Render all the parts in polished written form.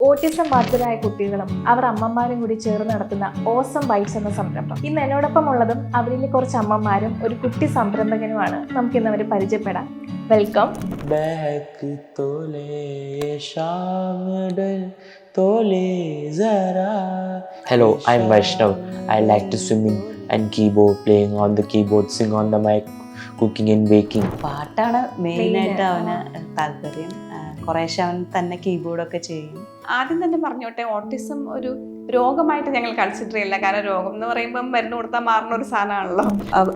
Autism ബാധിതരായ കുട്ടികളും അവർ അമ്മമാരും കൂടി ചേർന്ന് നടത്തുന്ന ഓസം ബൈറ്റ്സ് എന്ന സംരംഭം. ഇന്ന് എന്നോടൊപ്പം ഉള്ളതും അവരിൽ കുറച്ച് അമ്മമാരും ഒരു കുട്ടി സംരംഭകനുമാണ്. നമുക്ക് ഇന്ന് അവരെ പരിചയപ്പെടാം. Welcome. Hello, I'm Vaishnav. I like to swimming and keyboard, playing on the keyboard, sing on the mic, cooking and baking. പാട്ടാണ് മെയിനായിട്ട് അവന് താല്പര്യം. കുറേശ്ശെ അവൻ തന്നെ കീബോർഡൊക്കെ ചെയ്യും. ആദ്യം തന്നെ പറഞ്ഞോട്ടെ, ഓട്ടിസം ഒരു രോഗമായിട്ട് ഞങ്ങൾ കൺസിഡർ ചെയ്യില്ല. കാരണം രോഗം എന്ന് പറയുമ്പോൾ മരുന്ന് കൊടുത്താൽ മാറുന്ന ഒരു സാധനമാണല്ലോ.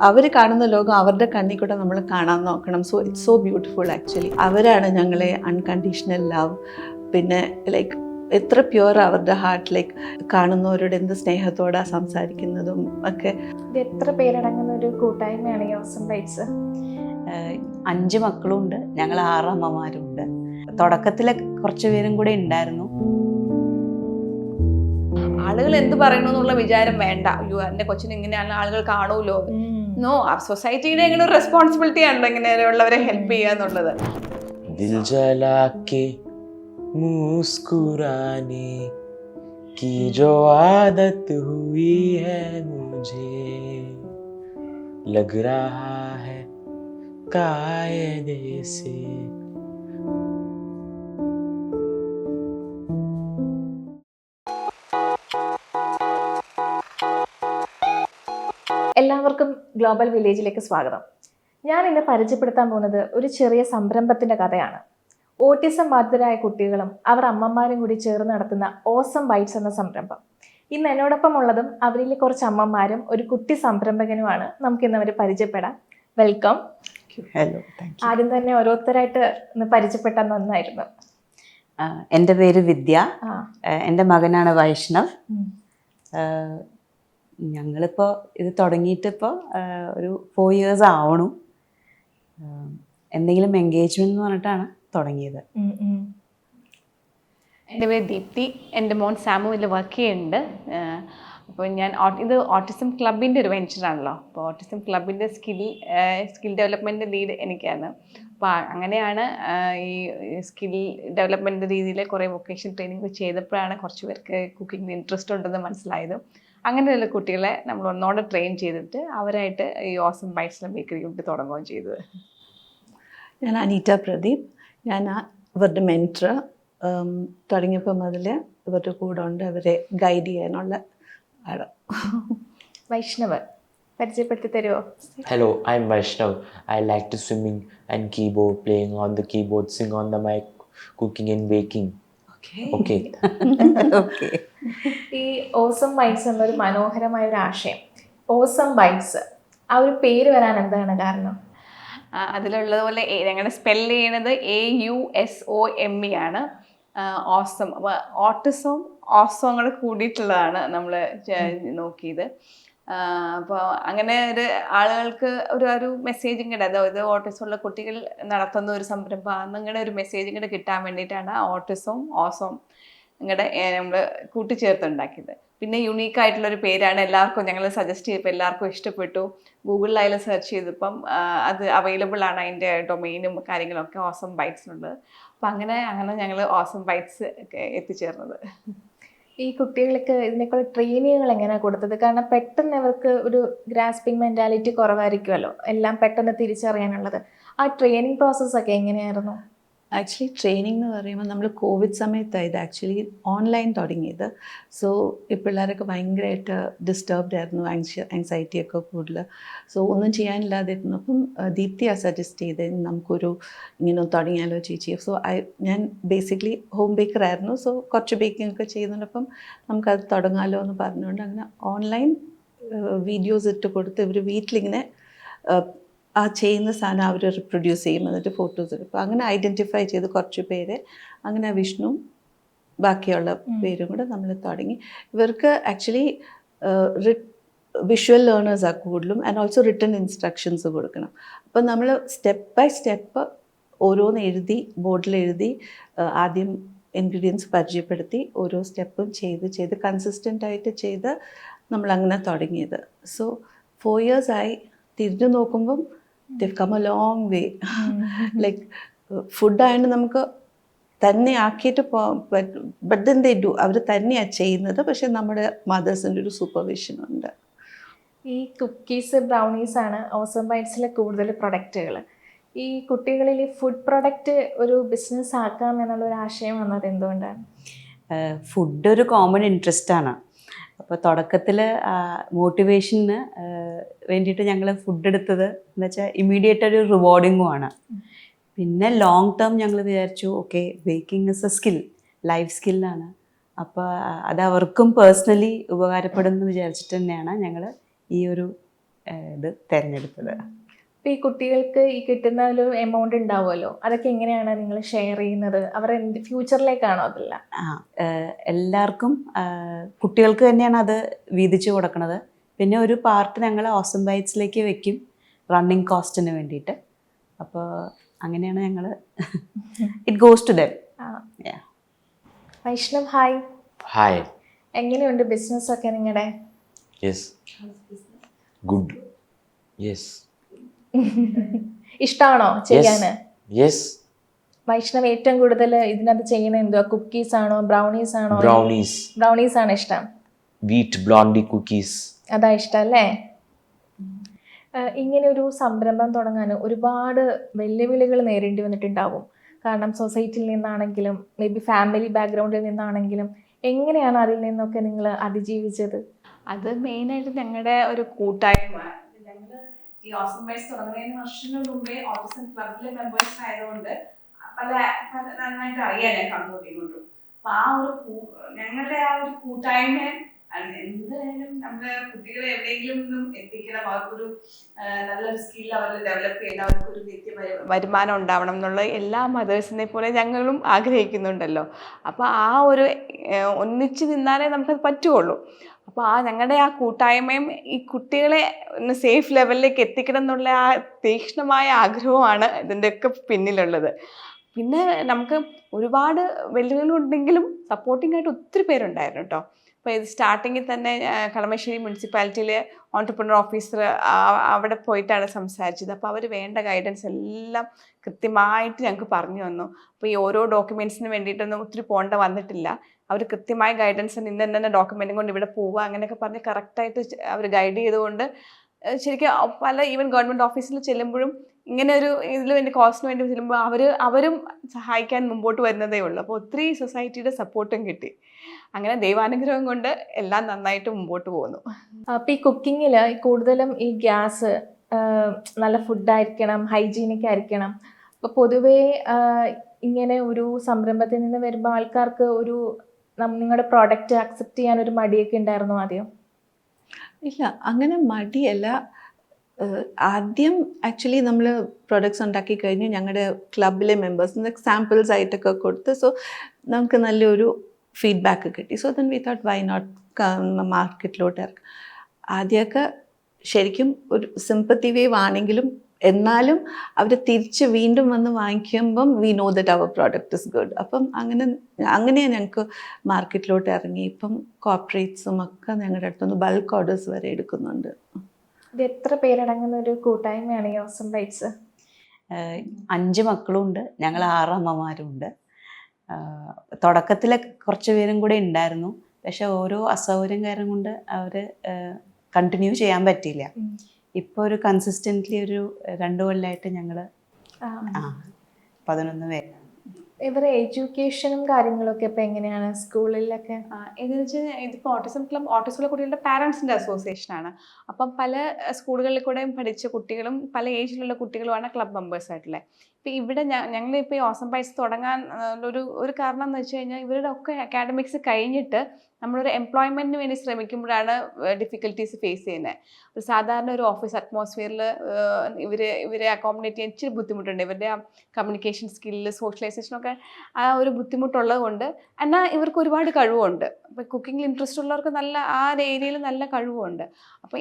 അവർ കാണുന്ന ലോകം അവരുടെ കണ്ണിൽ കൂടെ നമ്മൾ കാണാൻ നോക്കണം. So it's so beautiful actually. അവരാണ് ഞങ്ങളെ അൺകണ്ടീഷണൽ ലവ്, പിന്നെ ലൈക്ക് എത്ര പ്യുവർ അവരുടെ ഹാർട്ട്, ലൈക്ക് കാണുന്നവരോട് എന്ത് സ്നേഹത്തോടെ സംസാരിക്കുന്നതും ഒക്കെ. ഇത് എത്ര പേരടങ്ങുന്ന ഒരു കൂട്ടായ്മയാണ് ഈ ഓസം ബൈറ്റ്സ്? 5 മക്കളും ഉണ്ട്, ഞങ്ങൾ 6 അമ്മമാരും ഉണ്ട്. തുടക്കത്തിൽ കുറച്ച് പേരും കൂടെ ഉണ്ടായിരുന്നു. ആളുകൾ എന്ത് പറയണു എന്നുള്ള വിചാരം വേണ്ട. അയ്യോ എന്റെ കൊച്ചിന് ഇങ്ങനെയാണ് ആളുകൾ കാണൂലോ. നോ, സൊസൈറ്റിയുടെ ഇങ്ങനെ ഒരു റെസ്പോൺസിബിലിറ്റി ആണല്ലോ ഇങ്ങനെയുള്ളവരെ ഹെൽപ്പ് ചെയ്യുക എന്നുള്ളത്. दिल जला के मुस्कुराने की जो आदत हुई है मुझे, लग रहा है कायदे से. എല്ലാവർക്കും ഗ്ലോബൽ വില്ലേജിലേക്ക് സ്വാഗതം. ഞാൻ ഇന്ന് പരിചയപ്പെടുത്താൻ പോകുന്നത് ഒരു ചെറിയ സംരംഭത്തിന്റെ കഥയാണ്. ഓട്ടിസം ബാധിതരായ കുട്ടികളും അവർ അമ്മമാരും കൂടി ചേർന്ന് നടത്തുന്ന ഓസം ബൈറ്റ്സ് എന്ന സംരംഭം. ഇന്ന് എന്നോടൊപ്പം ഉള്ളതും അവരിൽ കുറച്ച് അമ്മമാരും ഒരു കുട്ടി സംരംഭകനുമാണ്. നമുക്ക് ഇന്ന് അവരെ പരിചയപ്പെടാം. വെൽക്കം. ഹലോ. ആദ്യം തന്നെ ഓരോരുത്തരായിട്ട് ഇന്ന് പരിചയപ്പെട്ടാൽ നന്നായിരുന്നു. എൻ്റെ പേര് വിദ്യ. എൻ്റെ മകനാണ് വൈഷ്ണവ്. ഞങ്ങളിപ്പോൾ ഇത് തുടങ്ങിയിട്ടിപ്പോൾ ഒരു 4 years ആവണു. എന്തെങ്കിലും എൻഗേജ്മെന്റ് എന്ന് പറഞ്ഞിട്ടാണ് തുടങ്ങിയത്. എൻ്റെ പേര് ദീപ്തി. എൻ്റെ മോൻ സാമുവിൽ വർക്ക് ചെയ്യുന്നുണ്ട്. അപ്പോൾ ഞാൻ ഇത് ഓട്ടിസം ക്ലബിൻ്റെ ഒരു വെഞ്ചറാണല്ലോ. അപ്പോൾ ഓട്ടിസം ക്ലബിൻ്റെ സ്കിൽ ഡെവലപ്മെൻറ്റ് ലീഡ് എനിക്കാണ്. അപ്പോൾ അങ്ങനെയാണ് ഈ സ്കിൽ ഡെവലപ്മെൻറ്റ് രീതിയിൽ കുറേ വൊക്കേഷൻ ട്രെയിനിങ് ചെയ്തപ്പോഴാണ് കുറച്ച് പേർക്ക് കുക്കിങ്ങിന് ഇൻട്രസ്റ്റ് ഉണ്ടെന്ന് മനസ്സിലായത്. അങ്ങനെയുള്ള കുട്ടികളെ നമ്മൾ ഒന്നോടെ ട്രെയിൻ ചെയ്തിട്ട് അവരായിട്ട് ഈ ഓസം ബൈറ്റ്സ് ബേക്കറി കൊണ്ട് തുടങ്ങുകയും ചെയ്തത്. ഞാൻ അനീറ്റ പ്രദീപ്. ഞാൻ ഇവരുടെ മെൻറ്റർ. തുടങ്ങിയപ്പോൾ മുതൽ ഇവരുടെ കൂടെ ഉണ്ട്, അവരെ ഗൈഡ് ചെയ്യാനുള്ള ആള്. വൈഷ്ണവ് പരിചയപ്പെടുത്തി തരുമോ? Hello, I'm Vaishnav. I like to swimming and keyboard, playing on the keyboard, sing on the mic, cooking and baking. Okay. Okay. ഈ ഓസം ബൈറ്റ്സ് എന്നൊരു മനോഹരമായ ഒരു ആശയം. ഓസം ബൈറ്റ്സ് ആ ഒരു പേര് വരാൻ എന്താണ് കാരണം? അതിലുള്ളതുപോലെ ഞങ്ങളുടെ സ്പെല്ല് ചെയ്യണത് AUSOME ആണ്. ഓസം. അപ്പോൾ ഓട്ടിസവും ഓസവും കൂടെ കൂടിയിട്ടുള്ളതാണ് നമ്മൾ നോക്കിയത്. അപ്പോൾ അങ്ങനെ ഒരു ആളുകൾക്ക് ഒരു മെസ്സേജും കൂടെ, അതായത് ഓട്ടിസം ഉള്ള കുട്ടികൾ നടത്തുന്ന ഒരു സംരംഭം അങ്ങനെ ഒരു മെസ്സേജും കൂടെ കിട്ടാൻ വേണ്ടിയിട്ടാണ് ഓട്ടിസവും ഓസവും ഇങ്ങടെ നമ്മൾ കൂട്ടിച്ചേർത്തുണ്ടാക്കിയത്. പിന്നെ യുണീക്കായിട്ടുള്ളൊരു പേരാണ്. എല്ലാവർക്കും ഞങ്ങൾ സജസ്റ്റ് ചെയ്തപ്പോൾ എല്ലാവർക്കും ഇഷ്ടപ്പെട്ടു. ഗൂഗിളിലായാലും സെർച്ച് ചെയ്തപ്പം അത് അവൈലബിൾ ആണ്, അതിൻ്റെ ഡൊമെയിനും കാര്യങ്ങളൊക്കെ ഓസം ബൈറ്റ്സിനുള്ളത്. അപ്പം അങ്ങനെ ഞങ്ങൾ ഓസം ബൈറ്റ്സ് എത്തിച്ചേർന്നത്. ഈ കുട്ടികൾക്ക് ഇതിനേക്കുള്ള ട്രെയിനിങ്ങുകൾ എങ്ങനെയാണ് കൊടുത്തത്? കാരണം പെട്ടെന്ന് അവർക്ക് ഒരു ഗ്രാസ്പിംഗ് മെൻറ്റാലിറ്റി കുറവായിരിക്കുമല്ലോ, എല്ലാം പെട്ടെന്ന് തിരിച്ചറിയാനുള്ളത്. ആ ട്രെയിനിങ് പ്രോസസ്സൊക്കെ എങ്ങനെയായിരുന്നു? ആക്ച്വലി ട്രെയിനിങ് എന്ന് പറയുമ്പോൾ നമ്മൾ കോവിഡ് സമയത്താണ് ഇത് ആക്ച്വലി ഓൺലൈൻ തുടങ്ങിയത്. സോ ഈ പിള്ളേരൊക്കെ ഭയങ്കരമായിട്ട് ഡിസ്റ്റർബ്ഡ് ആയിരുന്നു, ആങ്സൈറ്റിയൊക്കെ കൂടുതൽ. സോ ഒന്നും ചെയ്യാനില്ലാതിരുന്നു. അപ്പം ദീപ്തിയാണ് സജസ്റ്റ് ചെയ്തത് നമുക്കൊരു ഇങ്ങനെ തുടങ്ങിയാലോ ചേച്ചി. സോ ഞാൻ ബേസിക്കലി ഹോം ബേക്കറായിരുന്നു. സോ കുറച്ച് ബേക്കിംഗ് ഒക്കെ ചെയ്യുന്നുണ്ടപ്പം നമുക്കത് തുടങ്ങാമല്ലോ എന്ന് പറഞ്ഞുകൊണ്ട് അങ്ങനെ ഓൺലൈൻ വീഡിയോസ് ഇട്ട് കൊടുത്ത് ഇവർ വീട്ടിലിങ്ങനെ ആ ചെയ്യുന്ന സാധനം അവർ റിപ്രൊഡ്യൂസ് ചെയ്യും, എന്നിട്ട് ഫോട്ടോസ് എടുക്കും. അങ്ങനെ ഐഡൻറ്റിഫൈ ചെയ്ത് കുറച്ച് പേര്, അങ്ങനെ വിഷ്ണു ബാക്കിയുള്ള പേരും കൂടെ നമ്മൾ തുടങ്ങി. ഇവർക്ക് ആക്ച്വലി വിഷ്വൽ ലേണേഴ്സാണ് കൂടുതലും, ആൻഡ് ഓൾസോ റിട്ടൺ ഇൻസ്ട്രക്ഷൻസ് കൊടുക്കണം. അപ്പം നമ്മൾ സ്റ്റെപ്പ് ബൈ സ്റ്റെപ്പ് ഓരോന്ന് എഴുതി, ബോർഡിൽ എഴുതി, ആദ്യം ഇൻഗ്രീഡിയൻസ് പരിചയപ്പെടുത്തി ഓരോ സ്റ്റെപ്പും ചെയ്ത് കൺസിസ്റ്റൻ്റ് ആയിട്ട് ചെയ്ത് നമ്മളങ്ങനെ തുടങ്ങിയത്. സോ 4 years ആയി. തിരിഞ്ഞു നോക്കുമ്പം they've come a long way. Like food ആയതുകൊണ്ട് നമുക്ക് തന്നെ ആക്കിയിട്ട് ബട്ട് ദെൻ ദേ ഡു, അവർ തന്നെയാണ് ചെയ്യുന്നത്. പക്ഷെ നമ്മുടെ മദേഴ്സിൻ്റെ ഒരു സൂപ്പർവിഷൻ ഉണ്ട്. ഈ കുക്കീസ് ബ്രൗണീസ് ആണ് ഓസം ബൈറ്റ്സിലെ കൂടുതൽ പ്രൊഡക്റ്റുകൾ. ഈ കുട്ടികളിൽ ഈ ഫുഡ് പ്രൊഡക്റ്റ് ഒരു ബിസിനസ് ആക്കാം എന്നുള്ളൊരു ആശയം വന്നത് എന്തുകൊണ്ടാണ്? ഫുഡ് ഒരു കോമൺ ഇൻട്രസ്റ്റ് ആണ്. അപ്പോൾ തുടക്കത്തിൽ മോട്ടിവേഷന് വേണ്ടിയിട്ട് ഞങ്ങൾ ഫുഡ് എടുത്തത് എന്ന് വെച്ചാൽ ഇമ്മീഡിയറ്റ് ഒരു റിവാർഡിങ്ങും ആണ്. പിന്നെ ലോങ് ടേം ഞങ്ങൾ വിചാരിച്ചു okay baking is a skill, life സ്കില്ലാണ്. അപ്പോൾ അത് അവർക്കും പേഴ്സണലി ഉപകാരപ്പെടുമെന്ന് വിചാരിച്ചിട്ട് തന്നെയാണ് ഞങ്ങൾ ഈ ഒരു ഇത് തിരഞ്ഞെടുത്തത്. അപ്പോൾ ഈ കുട്ടികൾക്ക് ഈ കിട്ടുന്ന ഒരു എമൗണ്ട് ഉണ്ടാവുമല്ലോ, അതൊക്കെ എങ്ങനെയാണ് നിങ്ങൾ ഷെയർ ചെയ്യുന്നത്? അവർ ഫ്യൂച്ചറിലേക്കാണോ അതല്ല? എല്ലാവർക്കും കുട്ടികൾക്ക് തന്നെയാണ് അത് വീതിച്ച് കൊടുക്കുന്നത്. പിന്നെ ഒരു പാർട്ട് ഞങ്ങൾ ഓസം ബൈറ്റ്സിലേക്ക് വെക്കും റണ്ണിങ് കോസ്റ്റിന് വേണ്ടിയിട്ട്. അപ്പോൾ അങ്ങനെയാണ് ഞങ്ങൾ it goes to them. Vaishnav hi. Hi. എങ്ങനെയുണ്ട് ബിസിനസ് ഒക്കെ നിങ്ങളുടെ? Yes, good. യെസ്. ഇഷ്ടമാണോ ചെയ്യാന്? യെസ്. വൈഷ്ണവ് ഏറ്റവും കൂടുതൽ ഇതിനകത്ത് ചെയ്യുന്നത് എന്തുവാ? കുക്കീസ് ആണോ ബ്രൗണീസ് ആണോ? ബ്രൗണീസ്. ബ്രൗണീസ് ആണ് ഇഷ്ടം. Wheat blondie cookies. അതാ ഇഷ്ടം അല്ലേ? ഇങ്ങനെ ഒരു സംരംഭം തുടങ്ങാൻ ഒരുപാട് വെല്ലുവിളികൾ നേരിടേണ്ടി വന്നിട്ടുണ്ടാവും. കാരണം സൊസൈറ്റിയിൽ നിന്നാണെങ്കിലും മേ ബി ഫാമിലി ബാക്ക്ഗ്രൗണ്ടിൽ നിന്നാണെങ്കിലും എങ്ങനെയാണ് അതിൽ നിന്നൊക്കെ നിങ്ങൾ അതിജീവിച്ചത്? അത് മെയിനായിട്ട് ഞങ്ങളുടെ ഒരു കൂട്ടായ്മ. ഞങ്ങൾ ഈ ഓസം ബൈറ്റ്സ് തുടങ്ങുന്നതിന് വർഷങ്ങൾക്ക് മുമ്പേ ഓട്ടിസം ക്ലബിലെ മെമ്പേഴ്സ് ആയതുകൊണ്ട് പല നന്നായിട്ട് അറിയാം ഞങ്ങൾക്ക് അങ്ങോട്ടും ഇങ്ങോട്ടും. അപ്പൊ ആ ഒരു ഞങ്ങളുടെ ആ ഒരു കൂട്ടായ്മ എന്തായാലും നമ്മുടെ കുട്ടികളെ എവിടെയെങ്കിലും ഒന്നും എത്തിക്കണം, അവർക്കൊരു നല്ലൊരു സ്കിൽ അവർ ഡെവലപ്പ് ചെയ്യണം, അവർക്കൊരു നിത്യ വരുമാനം ഉണ്ടാവണം എന്നുള്ള എല്ലാ മദേഴ്സിനെ പോലെ ഞങ്ങളും ആഗ്രഹിക്കുന്നുണ്ടല്ലോ. അപ്പോൾ ആ ഒരു ഒന്നിച്ച് നിന്നാലേ നമുക്കത് പറ്റുള്ളൂ. അപ്പോൾ ഞങ്ങളുടെ ആ കൂട്ടായ്മയും ഈ കുട്ടികളെ ഒന്ന് സേഫ് ലെവലിലേക്ക് എത്തിക്കണം എന്നുള്ള ആ തീക്ഷ്ണമായ ആഗ്രഹമാണ് ഇതിൻ്റെയൊക്കെ പിന്നിലുള്ളത്. പിന്നെ നമുക്ക് ഒരുപാട് വെല്ലുവിളികളുണ്ടെങ്കിലും സപ്പോർട്ടിംഗ് ആയിട്ട് ഒത്തിരി പേരുണ്ടായിരുന്നു കേട്ടോ. അപ്പോൾ ഇത് സ്റ്റാർട്ടിങ്ങിൽ തന്നെ കളമശ്ശേരി മുനിസിപ്പാലിറ്റിയിലെ ഓൺടർപ്രണർ ഓഫീസർ അവിടെ പോയിട്ടാണ് സംസാരിച്ചത്. അപ്പോൾ അവർ വേണ്ട ഗൈഡൻസ് എല്ലാം കൃത്യമായിട്ട് ഞങ്ങൾക്ക് പറഞ്ഞു തന്നു. അപ്പോൾ ഈ ഓരോ ഡോക്യുമെൻറ്റ്സിന് വേണ്ടിയിട്ടൊന്നും ഒത്തിരി പോകേണ്ട വന്നിട്ടില്ല. അവർ കൃത്യമായ ഗൈഡൻസ് ഇന്ന ഡോക്യുമെൻറ്റും കൊണ്ട് ഇവിടെ പോവുക അങ്ങനെയൊക്കെ പറഞ്ഞ് കറക്റ്റായിട്ട് അവർ ഗൈഡ് ചെയ്തുകൊണ്ട് ശരിക്കും പല ഈവൻ ഗവൺമെൻറ് ഓഫീസിൽ ചെല്ലുമ്പോഴും ഇങ്ങനെ ഒരു ഇതിൽ വേണ്ടി കോസ്റ്റിന് വേണ്ടി ചെല്ലുമ്പോൾ അവരും സഹായിക്കാൻ മുമ്പോട്ട് വരുന്നതേ ഉള്ളൂ. അപ്പോൾ ഒത്തിരി സൊസൈറ്റിയുടെ സപ്പോർട്ടും കിട്ടി. അങ്ങനെ ദൈവാനുഗ്രഹം കൊണ്ട് എല്ലാം നന്നായിട്ട് മുമ്പോട്ട് പോകുന്നു. അപ്പോൾ ഈ കുക്കിങ്ങിൽ കൂടുതലും ഈ ഗ്യാസ് നല്ല ഫുഡായിരിക്കണം, ഹൈജീനിക് ആയിരിക്കണം. അപ്പോൾ പൊതുവേ ഇങ്ങനെ ഒരു സംരംഭത്തിൽ നിന്ന് വരുമ്പോൾ ആൾക്കാർക്ക് ഒരു നിങ്ങളുടെ പ്രോഡക്റ്റ് അക്സെപ്റ്റ് ചെയ്യാൻ ഒരു മടിയൊക്കെ ഉണ്ടായിരുന്നു ആദ്യം? ഇല്ല, അങ്ങനെ മടിയല്ല. ആദ്യം ആക്ച്വലി നമ്മൾ പ്രൊഡക്ട്സ് ഉണ്ടാക്കി കഴിഞ്ഞ് ഞങ്ങളുടെ ക്ലബിലെ മെമ്പേഴ്സിന് സാമ്പിൾസ് ആയിട്ടൊക്കെ കൊടുത്ത് സോ നമുക്ക് നല്ലൊരു ഫീഡ്ബാക്ക് കിട്ടി. So then we thought why not മാർക്കറ്റിലോട്ട് ഇറക്കാം. ആദ്യമൊക്കെ ശരിക്കും ഒരു സിമ്പത്തി വേവ് ആണെങ്കിലും എന്നാലും അവർ തിരിച്ച് വീണ്ടും വന്ന് വാങ്ങിക്കുമ്പം വി നോ ദറ്റ് അവർ പ്രോഡക്റ്റ് ഇസ് ഗുഡ്. അപ്പം അങ്ങനെയാണ് ഞങ്ങൾക്ക് മാർക്കറ്റിലോട്ട് ഇറങ്ങി. ഇപ്പം കോർപ്പറേറ്റ്സും ഒക്കെ ഞങ്ങളുടെ അടുത്തുനിന്ന് ബൾക്ക് ഓർഡേഴ്സ് വരെ എടുക്കുന്നുണ്ട്. ഇത് എത്ര പേരടങ്ങുന്ന ഒരു കൂട്ടായ്മയാണ് ഈ ഓസം ബൈറ്റ്സ്? 5 മക്കളുണ്ട്, ഞങ്ങൾ 6 അമ്മമാരുണ്ട്. തുടക്കത്തിൽ കുറച്ച് പേരും കൂടെ ഉണ്ടായിരുന്നു, പക്ഷെ ഓരോ അസൗകര്യം കാരണം കൊണ്ട് അവർ കണ്ടിന്യൂ ചെയ്യാൻ പറ്റിയില്ല. ഇപ്പോൾ ഒരു കൺസിസ്റ്റൻ്റ്ലി ഒരു 2 കൊല്ലമായിട്ട് ഞങ്ങൾ 11 പേര്. ഇവരെ എഡ്യൂക്കേഷനും കാര്യങ്ങളൊക്കെ ഇപ്പം എങ്ങനെയാണ് സ്കൂളിലൊക്കെ? എന്ന് വെച്ചാൽ ഇതിപ്പോൾ ഓട്ടിസം ക്ലബ് ഓട്ടിസമുള്ള കുട്ടികളുടെ പാരൻസിൻ്റെ അസോസിയേഷനാണ്. അപ്പം പല സ്കൂളുകളിൽ കൂടെയും പഠിച്ച കുട്ടികളും പല ഏജിലുള്ള കുട്ടികളുമാണ് ക്ലബ് മെമ്പേഴ്സ് ആയിട്ടുള്ളത്. ഇപ്പം ഇവിടെ ഞങ്ങളിപ്പോൾ ഈ ഓസം ബൈറ്റ്സ് തുടങ്ങാൻ ഒരു കാരണം എന്ന് വെച്ച് കഴിഞ്ഞാൽ ഇവരുടെ ഒക്കെ അക്കാഡമിക്സ് കഴിഞ്ഞിട്ട് നമ്മളൊരു എംപ്ലോയ്മെൻറ്റിന് വേണ്ടി ശ്രമിക്കുമ്പോഴാണ് ഡിഫിക്കൽട്ടീസ് ഫേസ് ചെയ്യുന്നത്. ഒരു സാധാരണ ഒരു ഓഫീസ് അറ്റ്മോസ്ഫിയറിൽ ഇവരെ അക്കോമഡേറ്റ് ചെയ്യാൻ ഇച്ചിരി ബുദ്ധിമുട്ടുണ്ട്. ഇവരുടെ ആ കമ്മ്യൂണിക്കേഷൻ സ്കില്ല്, സോഷ്യലൈസേഷനൊക്കെ ആ ഒരു ബുദ്ധിമുട്ടുള്ളത് കൊണ്ട് എന്നാൽ ഇവർക്ക് ഒരുപാട് കഴിവുണ്ട്. അപ്പോൾ കുക്കിങ്ങിൽ ഇൻട്രസ്റ്റ് ഉള്ളവർക്ക് ആ ഏരിയയിൽ നല്ല കഴിവുണ്ട്. അപ്പോൾ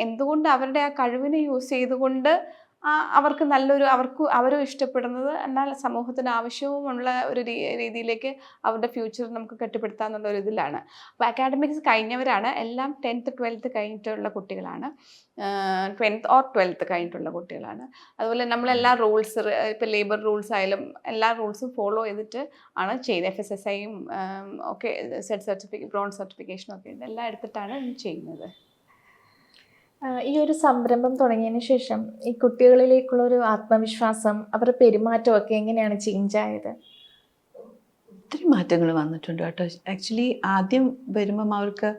എന്തുകൊണ്ട് അവരുടെ ആ കഴിവിനെ യൂസ് ചെയ്തുകൊണ്ട് അവർക്ക് നല്ലൊരു അവരും ഇഷ്ടപ്പെടുന്നത് എന്നാൽ സമൂഹത്തിന് ആവശ്യവുമുള്ള ഒരു രീതിയിലേക്ക് അവരുടെ ഫ്യൂച്ചർ നമുക്ക് കെട്ടിപ്പടുത്താന്നുള്ള ഒരു ഇതിലാണ്. അപ്പോൾ അക്കാഡമിക്സ് കഴിഞ്ഞവരാണ് എല്ലാം 10th 12th കഴിഞ്ഞിട്ടുള്ള കുട്ടികളാണ്, 10th or 12th കഴിഞ്ഞിട്ടുള്ള കുട്ടികളാണ്. അതുപോലെ നമ്മളെല്ലാ റൂൾസ്, ഇപ്പോൾ ലേബർ റൂൾസ് ആയാലും എല്ലാ റൂൾസും ഫോളോ ചെയ്തിട്ട് ആണ് ചെയ്യുന്നത്. FSSAയും ഒക്കെ ബ്രോൺസ് സർട്ടിഫിക്കേഷനും ഒക്കെ ഉണ്ട്, എല്ലാം എടുത്തിട്ടാണ് ചെയ്യുന്നത്. ഈ ഒരു സംരംഭം തുടങ്ങിയതിന് ശേഷം ഈ കുട്ടികളിലേക്കുള്ള ഒരു ആത്മവിശ്വാസം, അവരുടെ പെരുമാറ്റമൊക്കെ എങ്ങനെയാണ് ചേഞ്ച് ആയത്? ഒത്തിരി മാറ്റങ്ങൾ വന്നിട്ടുണ്ട് കേട്ടോ. ആക്ച്വലി ആദ്യം വരുമ്പം അവർക്ക്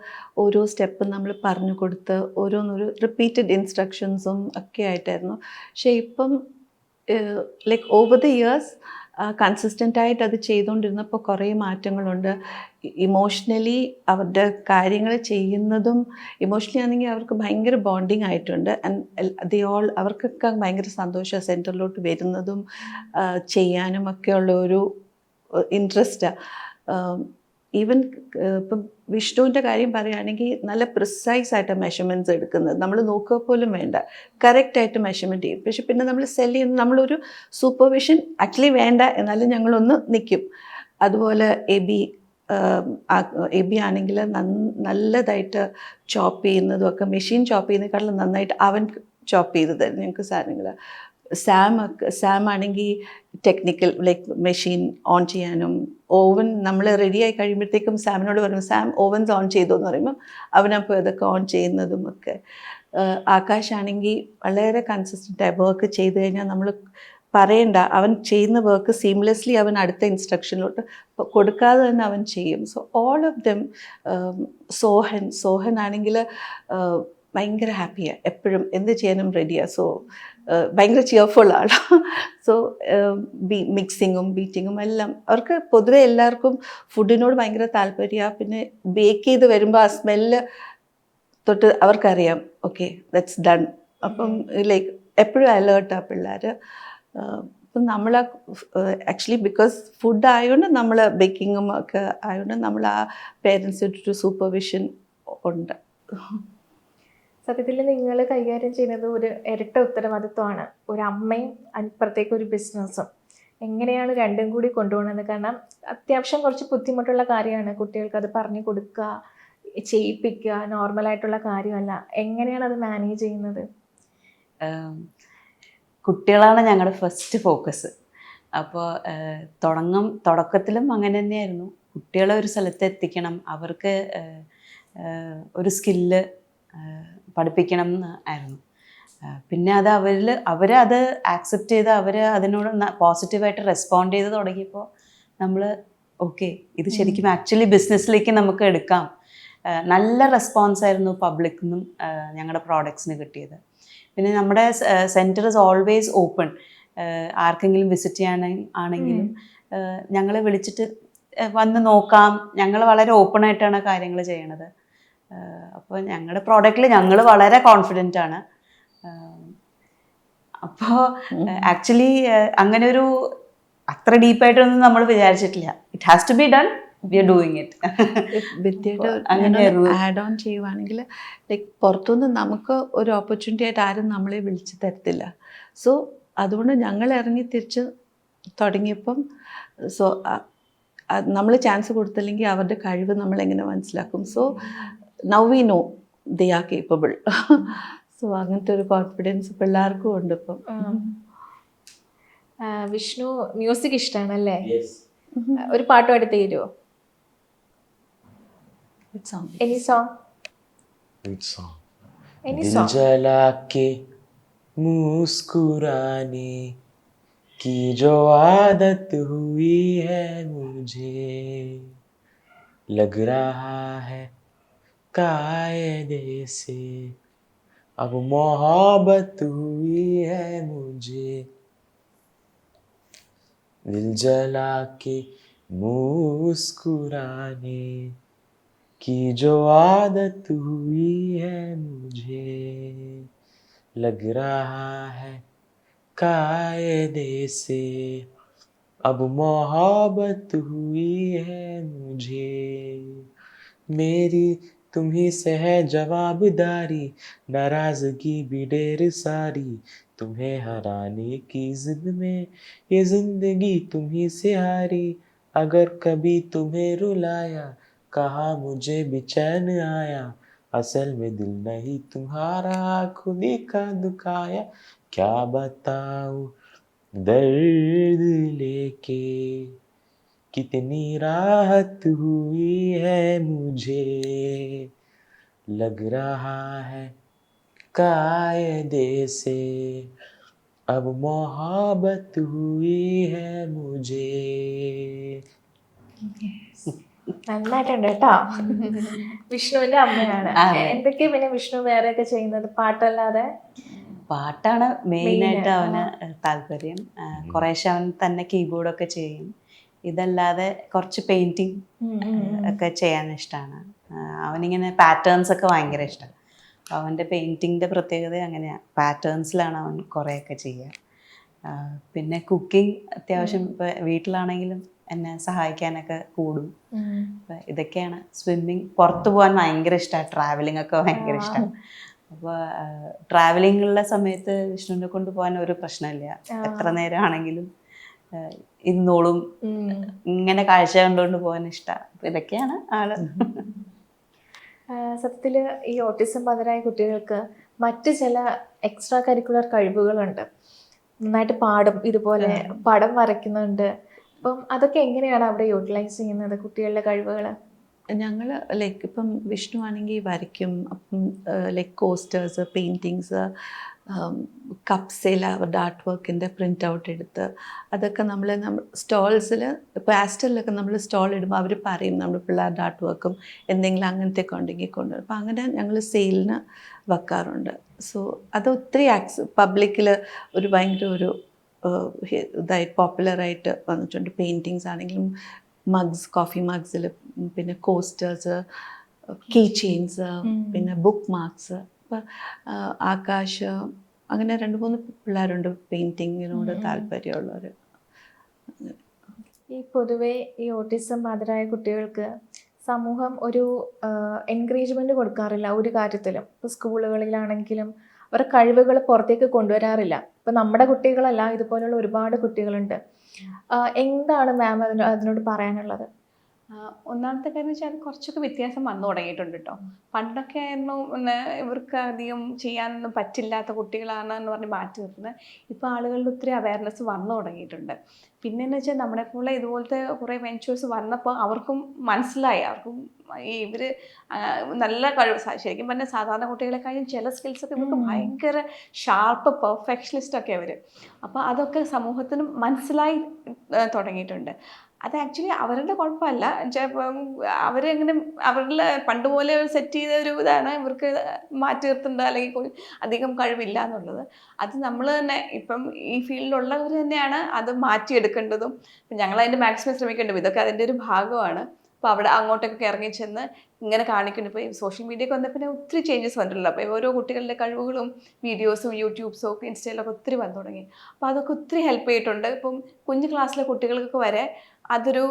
ഓരോ സ്റ്റെപ്പും നമ്മൾ പറഞ്ഞു കൊടുത്ത് ഓരോന്നൊരു റിപ്പീറ്റഡ് ഇൻസ്ട്രക്ഷൻസും ഒക്കെ ആയിട്ടായിരുന്നു. പക്ഷേ ഇപ്പം ലൈക്ക് ഓവർ ദ ഇയേഴ്സ് കൺസിസ്റ്റൻ്റായിട്ട് അത് ചെയ്തുകൊണ്ടിരുന്നപ്പോൾ കുറേ മാറ്റങ്ങളുണ്ട്. ഇമോഷണലി അവരുടെ കാര്യങ്ങൾ ചെയ്യുന്നതും ഇമോഷണലി ആണെങ്കിൽ അവർക്ക് ഭയങ്കര ബോണ്ടിങ് ആയിട്ടുണ്ട്. ആൻഡ് അവർക്കൊക്കെ ഭയങ്കര സന്തോഷമാണ് സെൻറ്ററിലോട്ട് വരുന്നതും ചെയ്യാനും ഒക്കെയുള്ള ഒരു ഇൻട്രസ്റ്റാണ്. ഈവൻ ഇപ്പം വിഷ്ണുവിൻ്റെ കാര്യം പറയുകയാണെങ്കിൽ നല്ല പ്രിസൈസ് ആയിട്ട് മെഷർമെൻറ്റ്സ് എടുക്കുന്നത്, നമ്മൾ നോക്കുക പോലും വേണ്ട, കറക്റ്റായിട്ട് മെഷർമെൻറ്റ് ചെയ്യും. പക്ഷെ പിന്നെ നമ്മൾ സെല് ചെയ്യുന്ന നമ്മളൊരു സൂപ്പർവിഷൻ ആക്ച്വലി വേണ്ട, എന്നാലും ഞങ്ങളൊന്ന് നിൽക്കും. അതുപോലെ എ ബി ആണെങ്കിൽ നല്ലതായിട്ട് ചോപ്പ് ചെയ്യുന്നതും ഒക്കെ മെഷീൻ ചോപ്പ് ചെയ്യുന്നതിനേക്കാളും നന്നായിട്ട് അവൻ ചോപ്പ് ചെയ്ത് തരും ഞങ്ങൾക്ക് സാധനങ്ങൾ. സാം ആണെങ്കിൽ ടെക്നിക്കൽ ലൈക്ക് മെഷീൻ ഓൺ ചെയ്യാനും ഓവൻ നമ്മൾ റെഡിയായി കഴിയുമ്പോഴത്തേക്കും സാമിനോട് പറയും സാം ഓവൻസ് ഓൺ ചെയ്തു എന്ന് പറയുമ്പോൾ അവനപ്പോൾ ഇതൊക്കെ ഓൺ ചെയ്യുന്നതും ഒക്കെ. ആകാശാണെങ്കിൽ വളരെ കൺസിസ്റ്റൻ്റായി വർക്ക് ചെയ്ത് കഴിഞ്ഞാൽ നമ്മൾ പറയണ്ട, അവൻ ചെയ്യുന്ന വർക്ക് സീംലെസ്ലി അവൻ അടുത്ത ഇൻസ്ട്രക്ഷനിലോട്ട് കൊടുക്കാതെ തന്നെ അവൻ ചെയ്യും. So all of them. Sohan ആണെങ്കിൽ ഭയങ്കര ഹാപ്പിയാണ്, എപ്പോഴും എന്ത് ചെയ്യാനും റെഡിയാണ്. സോ ഭയങ്കര ചിയർഫുള്ളാണ്. സോ മിക്സിങ്ങും ബീറ്റിങ്ങും എല്ലാം അവർക്ക് പൊതുവെ എല്ലാവർക്കും ഫുഡിനോട് ഭയങ്കര താല്പര്യമാണ്. പിന്നെ ബേക്ക് ചെയ്ത് വരുമ്പോൾ ആ സ്മെല്ല് തൊട്ട് അവർക്കറിയാം ഓക്കെ ദാറ്റ്സ് ഡൺ. അപ്പം ലൈക്ക് എപ്പോഴും അലേർട്ടാണ് പിള്ളേർ. അപ്പം നമ്മൾ ആക്ച്വലി ബിക്കോസ് ഫുഡ് ആയതുകൊണ്ട് നമ്മൾ ബേക്കിങ്ങും ഒക്കെ ആയതുകൊണ്ട് നമ്മൾ ആ പേരൻസിൻ്റെ സൂപ്പർവിഷൻ ഉണ്ട്. സത്യത്തിൽ നിങ്ങൾ കൈകാര്യം ചെയ്യുന്നത് ഒരു ഇരട്ട ഉത്തരവാദിത്വമാണ്. ഒരു അമ്മയും അപ്പുറത്തേക്ക് ഒരു ബിസിനസ്സും. എങ്ങനെയാണ് രണ്ടും കൂടി കൊണ്ടുപോകുന്നത്? കാരണം അത്യാവശ്യം കുറച്ച് ബുദ്ധിമുട്ടുള്ള കാര്യമാണ്, കുട്ടികൾക്ക് അത് പറഞ്ഞു കൊടുക്കുക, ചെയ്യിപ്പിക്കുക നോർമലായിട്ടുള്ള കാര്യമല്ല. എങ്ങനെയാണ് അത് മാനേജ് ചെയ്യുന്നത്? കുട്ടികളാണ് ഞങ്ങളുടെ ഫസ്റ്റ് ഫോക്കസ്. അപ്പോൾ തുടക്കത്തിലും അങ്ങനെ തന്നെയായിരുന്നു. കുട്ടികളെ ഒരു സ്ഥലത്ത് എത്തിക്കണം, അവർക്ക് ഒരു സ്കില്ല് പഠിപ്പിക്കണം എന്ന് ആയിരുന്നു. പിന്നെ അത് അവരത് ആക്സെപ്റ്റ് ചെയ്ത് അതിനോട് പോസിറ്റീവായിട്ട് റെസ്പോണ്ട് ചെയ്ത് തുടങ്ങിയപ്പോൾ നമ്മൾ ഓക്കെ ഇത് ശരിക്കും ആക്ച്വലി ബിസിനസ്സിലേക്ക് നമുക്ക് എടുക്കാം. നല്ല റെസ്പോൺസ് ആയിരുന്നു പബ്ലിക്കിൽ നിന്നും ഞങ്ങളുടെ പ്രോഡക്ട്സിന് കിട്ടിയത്. പിന്നെ നമ്മുടെ സെൻറ്റർ ഇസ് ഓൾവേസ് ഓപ്പൺ. ആർക്കെങ്കിലും വിസിറ്റ് ചെയ്യാനാണെങ്കിലും ഞങ്ങളെ വിളിച്ചിട്ട് വന്ന് നോക്കാം. ഞങ്ങൾ വളരെ ഓപ്പണായിട്ടാണ് കാര്യങ്ങൾ ചെയ്യണത്. അപ്പോൾ ഞങ്ങളുടെ പ്രോഡക്റ്റിൽ ഞങ്ങൾ വളരെ കോൺഫിഡൻ്റ് ആണ്. അപ്പോൾ ആക്ച്വലി അങ്ങനെ ഒരു അത്ര ഡീപ്പായിട്ടൊന്നും നമ്മൾ വിചാരിച്ചിട്ടില്ല. It has to be done, we are doing it. വിദ്യയുടെ ആഡ് ഓൺ ചെയ്യുവാണെങ്കിൽ ലൈക്ക് പുറത്തുനിന്ന് നമുക്ക് ഒരു ഓപ്പർച്യൂണിറ്റി ആയിട്ട് ആരും നമ്മളെ വിളിച്ച് തരത്തില്ല. സോ അതുകൊണ്ട് ഞങ്ങൾ ഇറങ്ങി തിരിച്ച് തുടങ്ങിയപ്പം നമ്മൾ ചാൻസ് കൊടുത്തില്ലെങ്കിൽ അവരുടെ കഴിവ് നമ്മളെങ്ങനെ മനസ്സിലാക്കും? So now we know they are capable. So അങ്ങനത്തെ ഒരു കോൺഫിഡൻസ് പിള്ളേർക്കും ഉണ്ട് ഇപ്പം. വിഷ്ണു മ്യൂസിക് ഇഷ്ടമാണല്ലേ? ഒരു പാട്ട് പാടി തരുമോ? Any song? दिल जला के मुस्कुराने की जो आदत हुई है मुझे, लग रहा है कायदे से अब मोहब्बत हुई है मुझे, दिल जला के मुस्कुराने की जो आदत हुई है मुझे, लग रहा है कायदे से अब मोहब्बत हुई है मुझे, मेरी तुम्ही से है जवाबदारी, नाराजगी भी ढेर सारी, तुम्हें हराने की जिद में ये जिंदगी तुम ही से हारी, अगर कभी तुम्हें रुलाया कहा मुझे बेचैन आया, असल में दिल नहीं तुम्हारा खुद ही का दुखाया, क्या बताऊं दर्द लेके कितनी राहत हुई है मुझे, लग रहा है कायदे से अब मोहब्बत हुई है मुझे. നന്നായിട്ടുണ്ട് കേട്ടോ. വിഷ്ണുവിന്റെ അമ്മയാണ്. അതെ. എന്തൊക്കെയാ പിന്നെ വിഷ്ണു വേറെയൊക്കെ ചെയ്യുന്നത് പാട്ടല്ലാതെ? പാട്ടാണ് മെയിനായിട്ട് Main, അവന് താല്പര്യം. കുറേശ്ശെ അവൻ തന്നെ കീബോർഡൊക്കെ ചെയ്യും. ഇതല്ലാതെ കുറച്ച് പെയിൻറ്റിങ് ഒക്കെ ചെയ്യാൻ ഇഷ്ടമാണ്. അവനിങ്ങനെ പാറ്റേൺസ് ഒക്കെ ഭയങ്കര ഇഷ്ടമാണ്. അവൻ്റെ പെയിൻറ്റിങ്ങിൻ്റെ പ്രത്യേകത അങ്ങനെയാണ്, പാറ്റേൺസിലാണ് അവൻ കുറേയൊക്കെ ചെയ്യുക. പിന്നെ കുക്കിംഗ് അത്യാവശ്യം ഇപ്പോൾ വീട്ടിലാണെങ്കിലും എന്നെ സഹായിക്കാനൊക്കെ കൂടും. അപ്പം ഇതൊക്കെയാണ്. സ്വിമ്മിങ്, പുറത്ത് പോകാൻ ഭയങ്കര ഇഷ്ടമാണ്. ട്രാവലിംഗ് ഒക്കെ ഭയങ്കര ഇഷ്ടമാണ്. അപ്പോൾ ട്രാവലിങ്ങുള്ള സമയത്ത് വിഷ്ണുവിനെ കൊണ്ട് പോകാൻ ഒരു പ്രശ്നമില്ല. എത്ര നേരം ആണെങ്കിലും ഇരുന്നോളും. ഇങ്ങനെ കാഴ്ച കണ്ടുകൊണ്ട് പോകാൻ ഇഷ്ടമാണ്. അപ്പോൾ ഇതൊക്കെയാണ് ആള്. സത്യത്തില് ഈ ഓട്ടിസം ബാധിതരായ കുട്ടികൾക്ക് മറ്റ് ചില എക്സ്ട്രാ കരിക്കുലർ കഴിവുകളുണ്ട്. നന്നായിട്ട് പാടും, ഇതുപോലെ പടം വരയ്ക്കുന്നുണ്ട്. അപ്പം അതൊക്കെ എങ്ങനെയാണ് അവിടെ യൂട്ടിലൈസ് ചെയ്യുന്നത് കുട്ടികളുടെ കഴിവുകൾ? ഞങ്ങൾ ലൈക്ക് ഇപ്പം വിഷ്ണു ആണെങ്കിൽ വരയ്ക്കും. അപ്പം ലൈക്ക് കോസ്റ്റേഴ്സ്, പെയിൻറ്റിങ്സ്, കപ്സിൽ അവരുടെ ആർട്ട് വർക്കിൻ്റെ പ്രിൻ്റ് ഔട്ട് എടുത്ത് അതൊക്കെ നമ്മൾ സ്റ്റോൾസിൽ, ഇപ്പോൾ ആസ്റ്ററിലൊക്കെ നമ്മൾ സ്റ്റോൾ ഇടുമ്പോൾ അവർ പറയും നമ്മൾ പിള്ളേരുടെ ആർട്ട് വർക്കും എന്തെങ്കിലും അങ്ങനത്തെയൊക്കെ ഉണ്ടെങ്കിൽ കൊണ്ടുവരും. അപ്പോൾ അങ്ങനെ ഞങ്ങൾ സെയിലിന് വെക്കാറുണ്ട്. സോ അത് ഒത്തിരി പബ്ലിക്കിൽ ഒരു ഭയങ്കര ഒരു ഇതായി പോപ്പുലറായിട്ട് വന്നിട്ടുണ്ട്. പെയിൻറ്റിങ്സ് ആണെങ്കിലും മഗ്സ്, കോഫി മഗ്സിൽ, പിന്നെ കോസ്റ്റേഴ്സ്, കീ ചെയിൻസ്, പിന്നെ ബുക്ക് മാർക്സ്. അപ്പം ആകാശ്, അങ്ങനെ 2-3 പിള്ളേരുണ്ട് പെയിൻറ്റിങ്ങിനോട് താല്പര്യമുള്ളവർ. ഈ പൊതുവെ ഈ ഓട്ടിസം ബാധിതരായ കുട്ടികൾക്ക് സമൂഹം ഒരു എൻകറേജ്മെന്റ് കൊടുക്കാറില്ല ഒരു കാര്യത്തിലും. ഇപ്പോൾ സ്കൂളുകളിലാണെങ്കിലും അവരുടെ കഴിവുകൾ പുറത്തേക്ക് കൊണ്ടുവരാറില്ല. ഇപ്പം നമ്മുടെ കുട്ടികളല്ല, ഇതുപോലുള്ള ഒരുപാട് കുട്ടികളുണ്ട്. എന്താണ് മാം അതിനോട് പറയാനുള്ളത്? ഒന്നാമത്തെ കാര്യം വെച്ചാൽ അത് കുറച്ചൊക്കെ വ്യത്യാസം വന്നു തുടങ്ങിയിട്ടുണ്ട് കേട്ടോ. പണ്ടൊക്കെ ആയിരുന്നു ഇവർക്ക് അധികം ചെയ്യാനൊന്നും പറ്റില്ലാത്ത കുട്ടികളാണ് എന്ന് പറഞ്ഞ് മാറ്റി നിർത്തുന്നത്. ഇപ്പോൾ ആളുകളുടെ ഒത്തിരി അവയർനെസ് വന്നു തുടങ്ങിയിട്ടുണ്ട്. പിന്നെയെന്ന് വെച്ചാൽ നമ്മളെപ്പോലെ ഇതുപോലത്തെ കുറേ വെഞ്ചേഴ്സ് വന്നപ്പോൾ അവർക്കും മനസ്സിലായി, അവർക്കും ഇവർ നല്ല കഴിവ്, ശരിക്കും പറഞ്ഞാൽ സാധാരണ കുട്ടികളെക്കാളും ചില സ്കിൽസൊക്കെ ഇവർക്ക് ഭയങ്കര ഷാർപ്പ് പെർഫെക്ഷനിസ്റ്റൊക്കെ അവർ. അപ്പോൾ അതൊക്കെ സമൂഹത്തിനും മനസ്സിലായി തുടങ്ങിയിട്ടുണ്ട്. അത് ആക്ച്വലി അവരുടെ കുഴപ്പമല്ല. അവരെങ്ങനെ അവരുടെ പണ്ട് പോലെ സെറ്റ് ചെയ്ത ഒരു ഇതാണ് ഇവർക്ക് മാറ്റി നിർത്തേണ്ട അല്ലെങ്കിൽ അധികം കഴിവില്ല എന്നുള്ളത്. അത് നമ്മൾ തന്നെ ഇപ്പം ഈ ഫീൽഡിലുള്ളവർ തന്നെയാണ് അത് മാറ്റിയെടുക്കേണ്ടതും. ഇപ്പം ഞങ്ങളതിൻ്റെ മാക്സിമം ശ്രമിക്കേണ്ടതും. ഇതൊക്കെ അതിൻ്റെ ഒരു ഭാഗമാണ്. അപ്പോൾ അവിടെ അങ്ങോട്ടൊക്കെ ഇറങ്ങി ചെന്ന് ഇങ്ങനെ കാണിക്കുന്നു. ഇപ്പോൾ ഈ സോഷ്യൽ മീഡിയയൊക്കെ വന്ന പിന്നെ ഒത്തിരി ചേഞ്ചസ് വന്നിട്ടുള്ളൂ. അപ്പോൾ ഓരോ കുട്ടികളുടെ കഴിവുകളും വീഡിയോസും യൂട്യൂബ്സും ഒക്കെ ഇൻസ്റ്റയിലൊക്കെ ഒത്തിരി വന്നു തുടങ്ങി. അപ്പോൾ അതൊക്കെ ഒത്തിരി ഹെൽപ്പ് ചെയ്തിട്ടുണ്ട്. ഇപ്പം കുഞ്ഞു ക്ലാസ്സിലെ കുട്ടികൾക്കൊക്കെ വരെ അതൊരു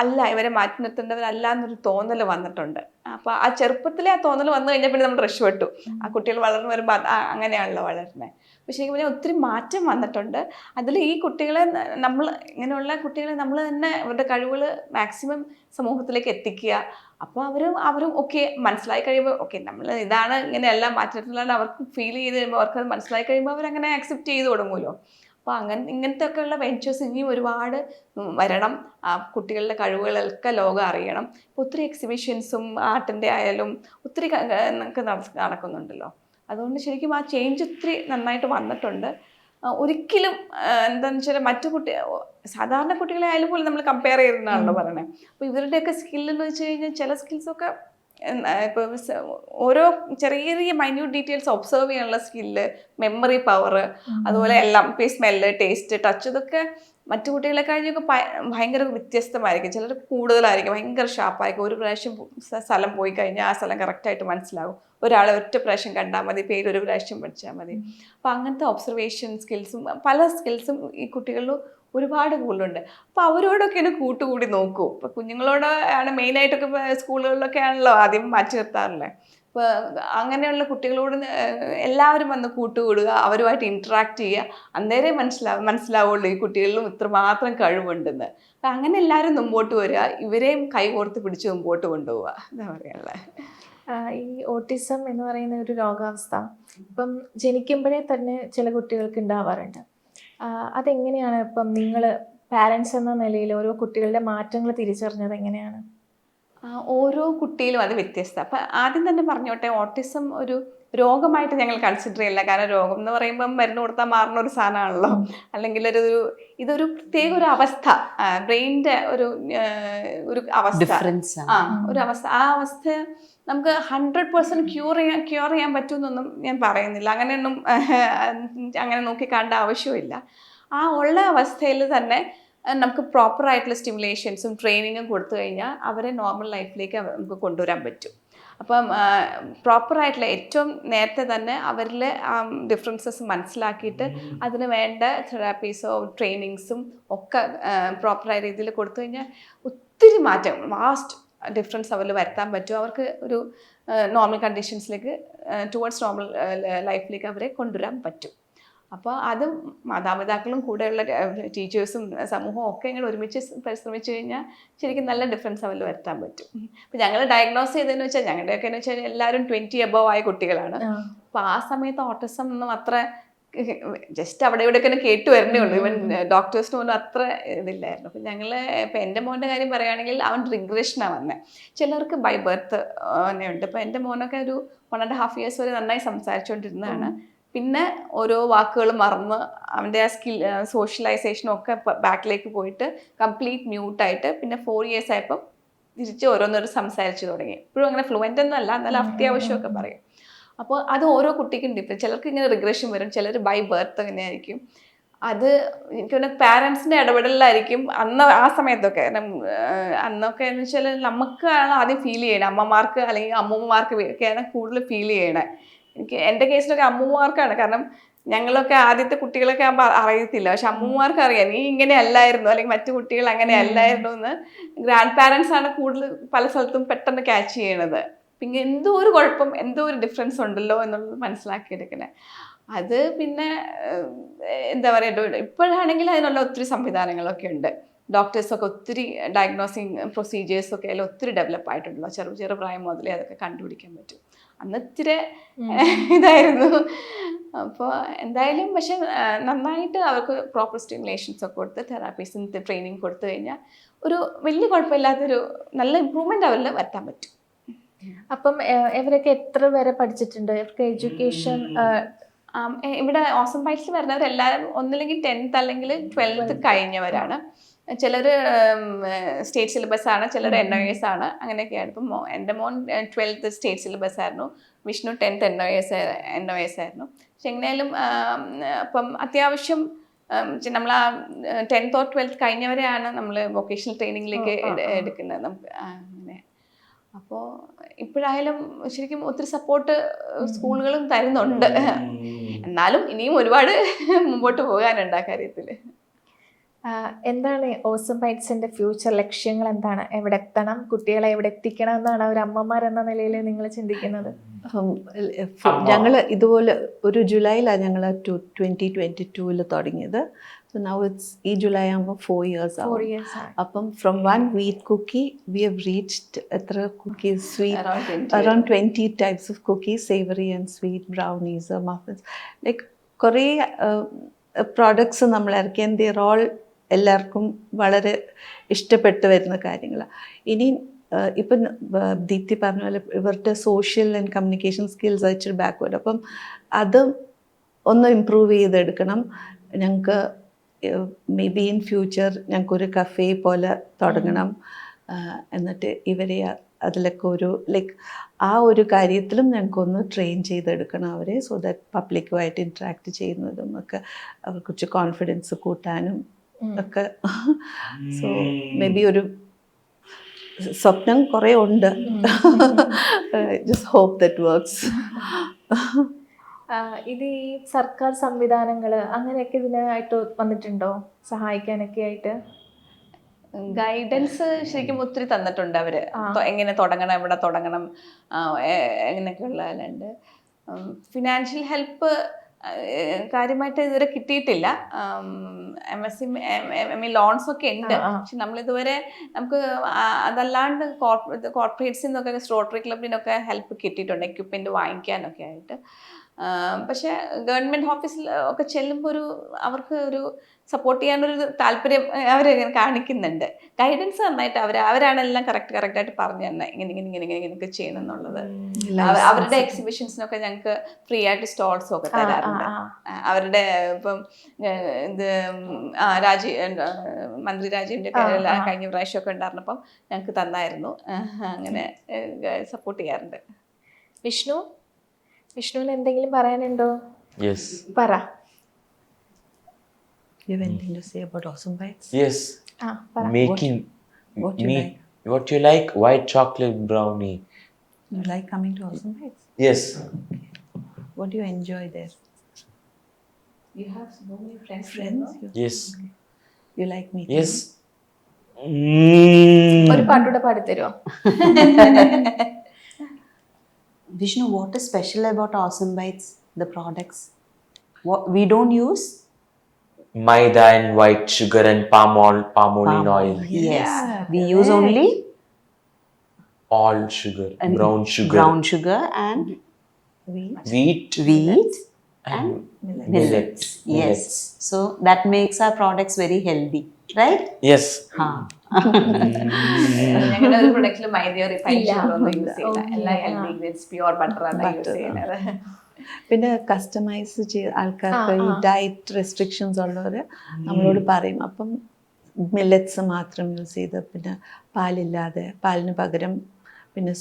അല്ല, ഇവരെ മാറ്റി നിർത്തേണ്ടവരല്ല എന്നൊരു തോന്നൽ വന്നിട്ടുണ്ട്. അപ്പോൾ ആ ചെറുപ്പത്തിലെ ആ തോന്നൽ വന്നു കഴിഞ്ഞാൽ പിന്നെ നമ്മൾ രക്ഷപ്പെട്ടു. ആ കുട്ടികൾ വളർന്നു വരുമ്പോൾ അങ്ങനെയാണല്ലോ വളരുന്നത്. പക്ഷേ ശരിക്കും പറഞ്ഞാൽ ഒത്തിരി മാറ്റം വന്നിട്ടുണ്ട്. അതിൽ ഈ കുട്ടികളെ നമ്മൾ, ഇങ്ങനെയുള്ള കുട്ടികളെ നമ്മൾ തന്നെ അവരുടെ കഴിവുകൾ മാക്സിമം സമൂഹത്തിലേക്ക് എത്തിക്കുക. അപ്പോൾ അവരും ഓക്കെ മനസ്സിലായി കഴിയുമ്പോൾ ഓക്കെ നമ്മൾ ഇതാണ് ഇങ്ങനെയല്ല മാറ്റിയിട്ടുള്ളതാണ് അവർക്ക് ഫീൽ ചെയ്ത് കഴിയുമ്പോൾ അവർക്കത് മനസ്സിലായി കഴിയുമ്പോൾ അവരങ്ങനെ ആക്സെപ്റ്റ് ചെയ്ത് തുടങ്ങുമല്ലോ. അപ്പോൾ ഇങ്ങനത്തെ ഒക്കെയുള്ള വെഞ്ചേഴ്സ് ഇനിയും ഒരുപാട് വരണം. കുട്ടികളുടെ കഴിവുകളൊക്കെ ലോകം അറിയണം. ഇപ്പോൾ ഒത്തിരി എക്സിബിഷൻസും ആർട്ടിൻ്റെ ആയാലും ഒത്തിരി ഒക്കെ നടക്കുന്നുണ്ടല്ലോ. അതുകൊണ്ട് ശരിക്കും ആ ചേഞ്ച് ഒത്തിരി നന്നായിട്ട് വന്നിട്ടുണ്ട്. ഒരിക്കലും എന്താണെന്ന് വെച്ചാൽ സാധാരണ കുട്ടികളെ ആയാലും പോലും നമ്മൾ കമ്പയർ ചെയ്തെന്നാണല്ലോ പറയണത്. അപ്പോൾ ഇവരുടെയൊക്കെ സ്കില്ലെന്ന് വെച്ച് കഴിഞ്ഞാൽ ചില സ്കിൽസൊക്കെ ഇപ്പോൾ ഓരോ ചെറിയ ചെറിയ മൈന്യൂട്ട് ഡീറ്റെയിൽസ് ഒബ്സർവ് ചെയ്യാനുള്ള സ്കില്ല്, മെമ്മറി പവർ, അതുപോലെ എല്ലാം ഇപ്പോൾ സ്മെല്ല്, ടേസ്റ്റ്, ടച്ച്, ഇതൊക്കെ മറ്റു കുട്ടികളെ കഴിഞ്ഞൊക്കെ ഭയങ്കര വ്യത്യസ്തമായിരിക്കും. ചിലർ കൂടുതലായിരിക്കും, ഭയങ്കര ഷാർപ്പായിരിക്കും. ഒരു പ്രാവശ്യം സ്ഥലം പോയി കഴിഞ്ഞാൽ ആ സ്ഥലം കറക്റ്റായിട്ട് മനസ്സിലാകും. ഒരാളെ ഒറ്റ പ്രാവശ്യം കണ്ടാൽ മതി, പേര് ഒരു പ്രാവശ്യം പഠിച്ചാൽ മതി. അപ്പോൾ അങ്ങനത്തെ ഒബ്സർവേഷൻ സ്കിൽസും പല സ്കിൽസും ഈ കുട്ടികളിൽ ഒരുപാട് കൂടുതലുണ്ട്. അപ്പോൾ അവരോടൊക്കെ ഒന്ന് കൂട്ടുകൂടി നോക്കൂ. ഇപ്പോൾ കുഞ്ഞുങ്ങളോട് ആണ് മെയിനായിട്ടൊക്കെ സ്കൂളുകളിലൊക്കെ ആണല്ലോ ആദ്യം മാറ്റി നിർത്താറുള്ളത്. അപ്പോൾ അങ്ങനെയുള്ള കുട്ടികളോട് എല്ലാവരും വന്ന് കൂട്ടുകൂടുക, അവരുമായിട്ട് ഇൻറ്ററാക്ട് ചെയ്യുക, അന്നേരം മനസ്സിലാവുള്ളൂ ഈ കുട്ടികളിലും ഇത്രമാത്രം കഴിവുണ്ടെന്ന്. അപ്പം അങ്ങനെ എല്ലാവരും മുമ്പോട്ട് വരിക, ഇവരെയും കൈകോർത്ത് പിടിച്ച് മുമ്പോട്ട് കൊണ്ടുപോവുക, എന്താ പറയാനുള്ളത്. ഈ ഓട്ടിസം എന്ന് പറയുന്ന ഒരു രോഗാവസ്ഥ ഇപ്പം ജനിക്കുമ്പോഴേ തന്നെ ചില കുട്ടികൾക്ക് ഉണ്ടാവാറുണ്ട്. അതെങ്ങനെയാണ് ഇപ്പം നിങ്ങൾ പാരൻസ് എന്ന നിലയിൽ ഓരോ കുട്ടികളുടെ മാറ്റങ്ങൾ തിരിച്ചറിഞ്ഞത് എങ്ങനെയാണ്? ഓരോ കുട്ടിയിലും അത് വ്യത്യസ്തം. അപ്പം ആദ്യം തന്നെ പറഞ്ഞോട്ടെ, ഓട്ടിസം ഒരു രോഗമായിട്ട് ഞങ്ങൾ കൺസിഡർ ചെയ്യില്ല. കാരണം രോഗം എന്ന് പറയുമ്പം മരുന്ന് കൊടുത്താൽ മാറുന്ന ഒരു സാധനമാണല്ലോ. അല്ലെങ്കിൽ ഇതൊരു പ്രത്യേക ഒരു അവസ്ഥ, ബ്രെയിനിൻ്റെ ഒരു അവസ്ഥ, ഡിഫറൻസ്. ഒരു അവസ്ഥ. ആ അവസ്ഥ നമുക്ക് 100% ക്യൂർ ചെയ്യാൻ പറ്റുമെന്നൊന്നും ഞാൻ പറയുന്നില്ല. അങ്ങനെ നോക്കിക്കാണ്ട ആവശ്യമില്ല. ആ ഉള്ള അവസ്ഥയിൽ തന്നെ നമുക്ക് പ്രോപ്പറായിട്ടുള്ള സ്റ്റിമുലേഷൻസും ട്രെയിനിങ്ങും കൊടുത്തു കഴിഞ്ഞാൽ അവരെ നോർമൽ ലൈഫിലേക്ക് നമുക്ക് കൊണ്ടുവരാൻ പറ്റും. അപ്പം പ്രോപ്പറായിട്ടുള്ള ഏറ്റവും നേരത്തെ തന്നെ അവരിൽ ഡിഫറൻസസ് മനസ്സിലാക്കിയിട്ട് അതിന് വേണ്ട തെറാപ്പീസോ ട്രെയിനിങ്സും ഒക്കെ പ്രോപ്പറായ രീതിയിൽ കൊടുത്തു കഴിഞ്ഞാൽ ഒത്തിരി മാറ്റം, വാസ്റ്റ് ഡിഫറൻസ് അവരിൽ വരുത്താൻ പറ്റും. അവർക്ക് ഒരു നോർമൽ കണ്ടീഷൻസിലേക്ക് ടുവേർഡ്സ് നോർമൽ ലൈഫിലേക്ക് അവരെ കൊണ്ടുവരാൻ പറ്റും. അപ്പോൾ അത് മാതാപിതാക്കളും കൂടെയുള്ള ടീച്ചേഴ്സും സമൂഹവും ഒക്കെ ഇങ്ങനെ ഒരുമിച്ച് പരിശ്രമിച്ചു കഴിഞ്ഞാൽ ശരിക്കും നല്ല ഡിഫറൻസ് അവരിൽ വരുത്താൻ പറ്റും. അപ്പോൾ ഞങ്ങൾ ഡയഗ്നോസ് ചെയ്തതെന്ന് വെച്ചാൽ, ഞങ്ങളുടെയൊക്കെ എന്ന് വെച്ചാൽ എല്ലാവരും 20 above ആയ കുട്ടികളാണ്. അപ്പോൾ ആ സമയത്ത് ഓട്ടിസം ഒന്നും അത്ര ജസ്റ്റ് അവിടെ ഇവിടെയൊക്കെ കേട്ടു വരണേ ഉള്ളൂ. ഈവൻ ഡോക്ടേഴ്സിന് പോലും അത്ര ഇതില്ലായിരുന്നു. അപ്പം ഇപ്പം എൻ്റെ മോൻ്റെ കാര്യം പറയുകയാണെങ്കിൽ അവൻ റിഗ്രഷനാണ് വന്നത്. ചിലർക്ക് ബൈ ബർത്ത് ഉണ്ട്. ഇപ്പം എൻ്റെ മോനൊക്കെ ഒരു 1.5 years വരെ നന്നായി സംസാരിച്ചുകൊണ്ടിരുന്നതാണ്. പിന്നെ ഓരോ വാക്കുകൾ മറന്ന് അവൻ്റെ ആ സോഷ്യലൈസേഷനും ഒക്കെ ബാക്കിലേക്ക് പോയിട്ട് കംപ്ലീറ്റ് മ്യൂട്ടായിട്ട് പിന്നെ 4 years ആയപ്പം തിരിച്ച് ഓരോന്നോരോ സംസാരിച്ച് തുടങ്ങി. ഇപ്പോഴും അങ്ങനെ ഫ്ലുവൻ്റ് ഒന്നും അല്ല, എന്നാലും അത്യാവശ്യമൊക്കെ പറയും. അപ്പോൾ അത് ഓരോ കുട്ടിക്കും ഡിഫറെൻറ്റ്. ചിലർക്ക് ഇങ്ങനെ റിഗ്രഷൻ വരും, ചിലർ ബൈ ബർത്ത് അങ്ങനെ ആയിരിക്കും. അത് എനിക്ക് തോന്നുന്നു പാരൻസിൻ്റെ ഇടപെടലിലായിരിക്കും ആ സമയത്തൊക്കെ. അന്നൊക്കെ എന്ന് വെച്ചാൽ നമുക്കാണ് ആദ്യം ഫീൽ ചെയ്യണത്, അമ്മമാർക്ക് അല്ലെങ്കിൽ അമ്മൂമ്മമാർക്ക് ഒക്കെയാണ് കൂടുതൽ ഫീൽ ചെയ്യണത്. എൻ്റെ കേസിലൊക്കെ അമ്മൂമ്മമാർക്കാണ്. കാരണം ഞങ്ങളൊക്കെ ആദ്യത്തെ കുട്ടികളൊക്കെ ആകുമ്പോൾ അറിയത്തില്ല, പക്ഷെ അമ്മൂമ്മമാർക്ക് അറിയാം നീ ഇങ്ങനെ അല്ലായിരുന്നു അല്ലെങ്കിൽ മറ്റു കുട്ടികൾ അങ്ങനെ അല്ലായിരുന്നു എന്ന്. ഗ്രാൻഡ് പാരൻസ് ആണ് കൂടുതൽ പല സ്ഥലത്തും പെട്ടെന്ന് ക്യാച്ച് ചെയ്യണത്. പിന്നെ എന്തോ ഒരു കുഴപ്പം, എന്തോ ഒരു ഡിഫറൻസ് ഉണ്ടല്ലോ എന്നുള്ളത് മനസ്സിലാക്കിയെടുക്കണേ. അത് പിന്നെ എന്താ പറയുക, ഇപ്പോഴാണെങ്കിൽ അതിനുള്ള ഒത്തിരി സംവിധാനങ്ങളൊക്കെ ഉണ്ട്. ഡോക്ടേഴ്സൊക്കെ ഒത്തിരി ഡയഗ്നോസിങ് പ്രൊസീജിയേഴ്സൊക്കെ അതിൽ ഒത്തിരി ഡെവലപ്പ് ആയിട്ടുണ്ടല്ലോ. ചെറു പ്രായം മുതലേ അതൊക്കെ കണ്ടുപിടിക്കാൻ പറ്റും. അന്ന് ഇത്തിരി ഇതായിരുന്നു. അപ്പോൾ എന്തായാലും പക്ഷെ നന്നായിട്ട് അവർക്ക് പ്രോപ്പർ സ്റ്റിമുലേഷൻസ് ഒക്കെ കൊടുത്ത് തെറാപ്പീസും ട്രെയിനിങ് കൊടുത്തു കഴിഞ്ഞാൽ ഒരു വലിയ കുഴപ്പമില്ലാത്തൊരു നല്ല ഇമ്പ്രൂവ്മെൻ്റ് അവരിൽ വരുത്താൻ പറ്റും. അപ്പം ഇവരൊക്കെ എത്ര വരെ പഠിച്ചിട്ടുണ്ട്? ഇവർക്ക് എഡ്യൂക്കേഷൻ ഇവിടെ ഓസം ബൈറ്റ്സിൽ വരുന്നവരെല്ലാവരും ഒന്നില്ലെങ്കിൽ 10th അല്ലെങ്കിൽ 12th കഴിഞ്ഞവരാണ്. ചിലർ സ്റ്റേറ്റ് സിലബസ് ആണ്, ചിലർ NIS ആണ്, അങ്ങനെയൊക്കെയാണ്. ഇപ്പം എൻ്റെ മോൻ 12th സ്റ്റേറ്റ് സിലബസ് ആയിരുന്നു, വിഷ്ണു 10th NIS ആയിരുന്നു. പക്ഷെ എങ്ങനെയാലും അപ്പം അത്യാവശ്യം നമ്മൾ ആ 10th or 12th കഴിഞ്ഞവരെയാണ് നമ്മൾ വൊക്കേഷണൽ ട്രെയിനിങ്ങിലേക്ക് എടുക്കുന്നത് നമുക്ക് അങ്ങനെ. അപ്പോൾ ഇപ്പോഴായാലും ശരിക്കും ഒത്തിരി സപ്പോർട്ട് സ്കൂളുകളും തരുന്നുണ്ട്. എന്നാലും ഇനിയും ഒരുപാട് മുമ്പോട്ട് പോകാനുണ്ട് ആ കാര്യത്തിൽ. എന്താണ് ഓസം ബൈറ്റ്സിന്റെ ഫ്യൂച്ചർ ലക്ഷ്യങ്ങൾ? എന്താണ്? എവിടെ എത്തണം, കുട്ടികളെ എവിടെ എത്തിക്കണം എന്നാണ് ഒരു അമ്മമാരെന്ന നിലയിൽ നിങ്ങൾ ചിന്തിക്കുന്നത്? ഞങ്ങൾ ഇതുപോലെ ഒരു ജൂലൈയിലാണ് ഞങ്ങൾ 2022 തുടങ്ങിയത്. So now ഈ ജൂലൈ ആകുമ്പോൾ 4 years ആവും. അപ്പം from 1 wheat cookie we have reached എത്ര cookies, sweet around 20 types of cookies, savory and sweet, brownies, muffins, like കുറേ പ്രോഡക്ട്സ് നമ്മൾ ഇറക്കി. and they are all എല്ലാവർക്കും വളരെ ഇഷ്ടപ്പെട്ട് വരുന്ന കാര്യങ്ങളാണ്. ഇനി ഇപ്പം ദീപ്തി പറഞ്ഞ പോലെ ഇവരുടെ സോഷ്യൽ ആൻഡ് കമ്മ്യൂണിക്കേഷൻ സ്കിൽസ് ഇച്ചിരി ബാക്ക്വേർഡ്. അപ്പം അത് ഒന്ന് ഇമ്പ്രൂവ് ചെയ്തെടുക്കണം. ഞങ്ങൾക്ക് മേ ബി ഇൻ ഫ്യൂച്ചർ ഞങ്ങൾക്കൊരു കഫേ പോലെ തുടങ്ങണം. എന്നിട്ട് ഇവരെ അതിലൊക്കെ ഒരു ലൈക്ക് ആ ഒരു കാര്യത്തിലും ഞങ്ങൾക്കൊന്ന് ട്രെയിൻ ചെയ്തെടുക്കണം അവരെ. സോ ദാറ്റ് പബ്ലിക്കുമായിട്ട് ഇൻട്രാക്ട് ചെയ്യുന്നതും ഒക്കെ അവർക്ക് കുറച്ച് കോൺഫിഡൻസ് കൂട്ടാനും ഒക്കെ. സോ മേ ബി ഒരു സ്വപ്നം കുറേ ഉണ്ട്. Just hope that works. ഇത് ഈ സർക്കാർ സംവിധാനങ്ങൾ അങ്ങനെയൊക്കെ ഇതിനായിട്ട് വന്നിട്ടുണ്ടോ സഹായിക്കാനൊക്കെ ആയിട്ട്? ഗൈഡൻസ് ശരിക്കും ഒത്തിരി തന്നിട്ടുണ്ട് അവര്. എങ്ങനെ തുടങ്ങണം, എവിടെ തുടങ്ങണം, എങ്ങനെയൊക്കെയുള്ളതുണ്ട്. ഫിനാൻഷ്യൽ ഹെൽപ്പ് കാര്യമായിട്ട് ഇതുവരെ കിട്ടിയിട്ടില്ല. MSc ലോൺസ് ഒക്കെ ഉണ്ട്, പക്ഷെ നമ്മളിതുവരെ നമുക്ക് അതല്ലാണ്ട് കോർപ്പറേറ്റ്സിൽ നിന്നൊക്കെ റോട്ടറി ക്ലബിനൊക്കെ ഹെൽപ്പ് കിട്ടിയിട്ടുണ്ട് എക്യുപ്മെന്റ് വാങ്ങിക്കാനൊക്കെ ആയിട്ട്. പക്ഷെ ഗവൺമെന്റ് ഓഫീസിൽ ഒക്കെ ചെല്ലുമ്പോൾ അവർക്ക് ഒരു സപ്പോർട്ട് ചെയ്യാനൊരു താല്പര്യം അവർ കാണിക്കുന്നുണ്ട്. ഗൈഡൻസ് നന്നായിട്ട് അവരാണ് എല്ലാം കറക്റ്റായിട്ട് പറഞ്ഞു തന്നെ ഇങ്ങനെയൊക്കെ ചെയ്യണം എന്നുള്ളത്. അവരുടെ എക്സിബിഷൻസിനൊക്കെ ഞങ്ങൾക്ക് ഫ്രീ ആയിട്ട് സ്റ്റോൾസും ഒക്കെ തരാറുണ്ട്. അവരുടെ ഇപ്പം ഇത് മന്ത്രി രാജീവിന്റെ കഴിഞ്ഞ പ്രാവശ്യമൊക്കെ ഉണ്ടായിരുന്നപ്പം ഞങ്ങൾക്ക് തന്നായിരുന്നു. അങ്ങനെ സപ്പോർട്ട് ചെയ്യാറുണ്ട്. വിഷ്ണുവിന് എന്തെങ്കിലും പറയാനുണ്ടോ? Yes. പറ. You have anything to say about Awesome Bites? Yes. പറ. Making What you like? What you like? White chocolate brownie. You like coming to Awesome Bites? Yes. What do you enjoy there? You have so many friends. Yes. You like meeting? Yes. ഒരു പാട്ടൂടെ പാടിത്തരുമോ? Vishnu, what is special about Awesome Bites, the products? What we don't use? Maida and white sugar and palm oil. Yes. We use only All sugar. and Brown sugar. brown sugar and Wheat. and Millets. millets. Yes. So that makes our products very healthy, right? Yes. ഞങ്ങളുടെ ഒരു പ്രൊഡക്റ്റിൽ മൈദയോ refined sugar ഒന്നും use ചെയ്യില്ല. എല്ലാം healthy ingredients, pure ബട്ടറാണ് use ചെയ്യുന്നത്. പിന്നെ customise ചെയ്ത് ആൾക്കാർക്ക് ഈ ഡയറ്റ് റെസ്ട്രിക്ഷൻസ് ഉള്ളവർ നമ്മളോട് പറയും. അപ്പം മില്ലറ്റ്സ് മാത്രം യൂസ് ചെയ്ത്, പിന്നെ പാലില്ലാതെ, പാലിന് പകരം പിന്നെ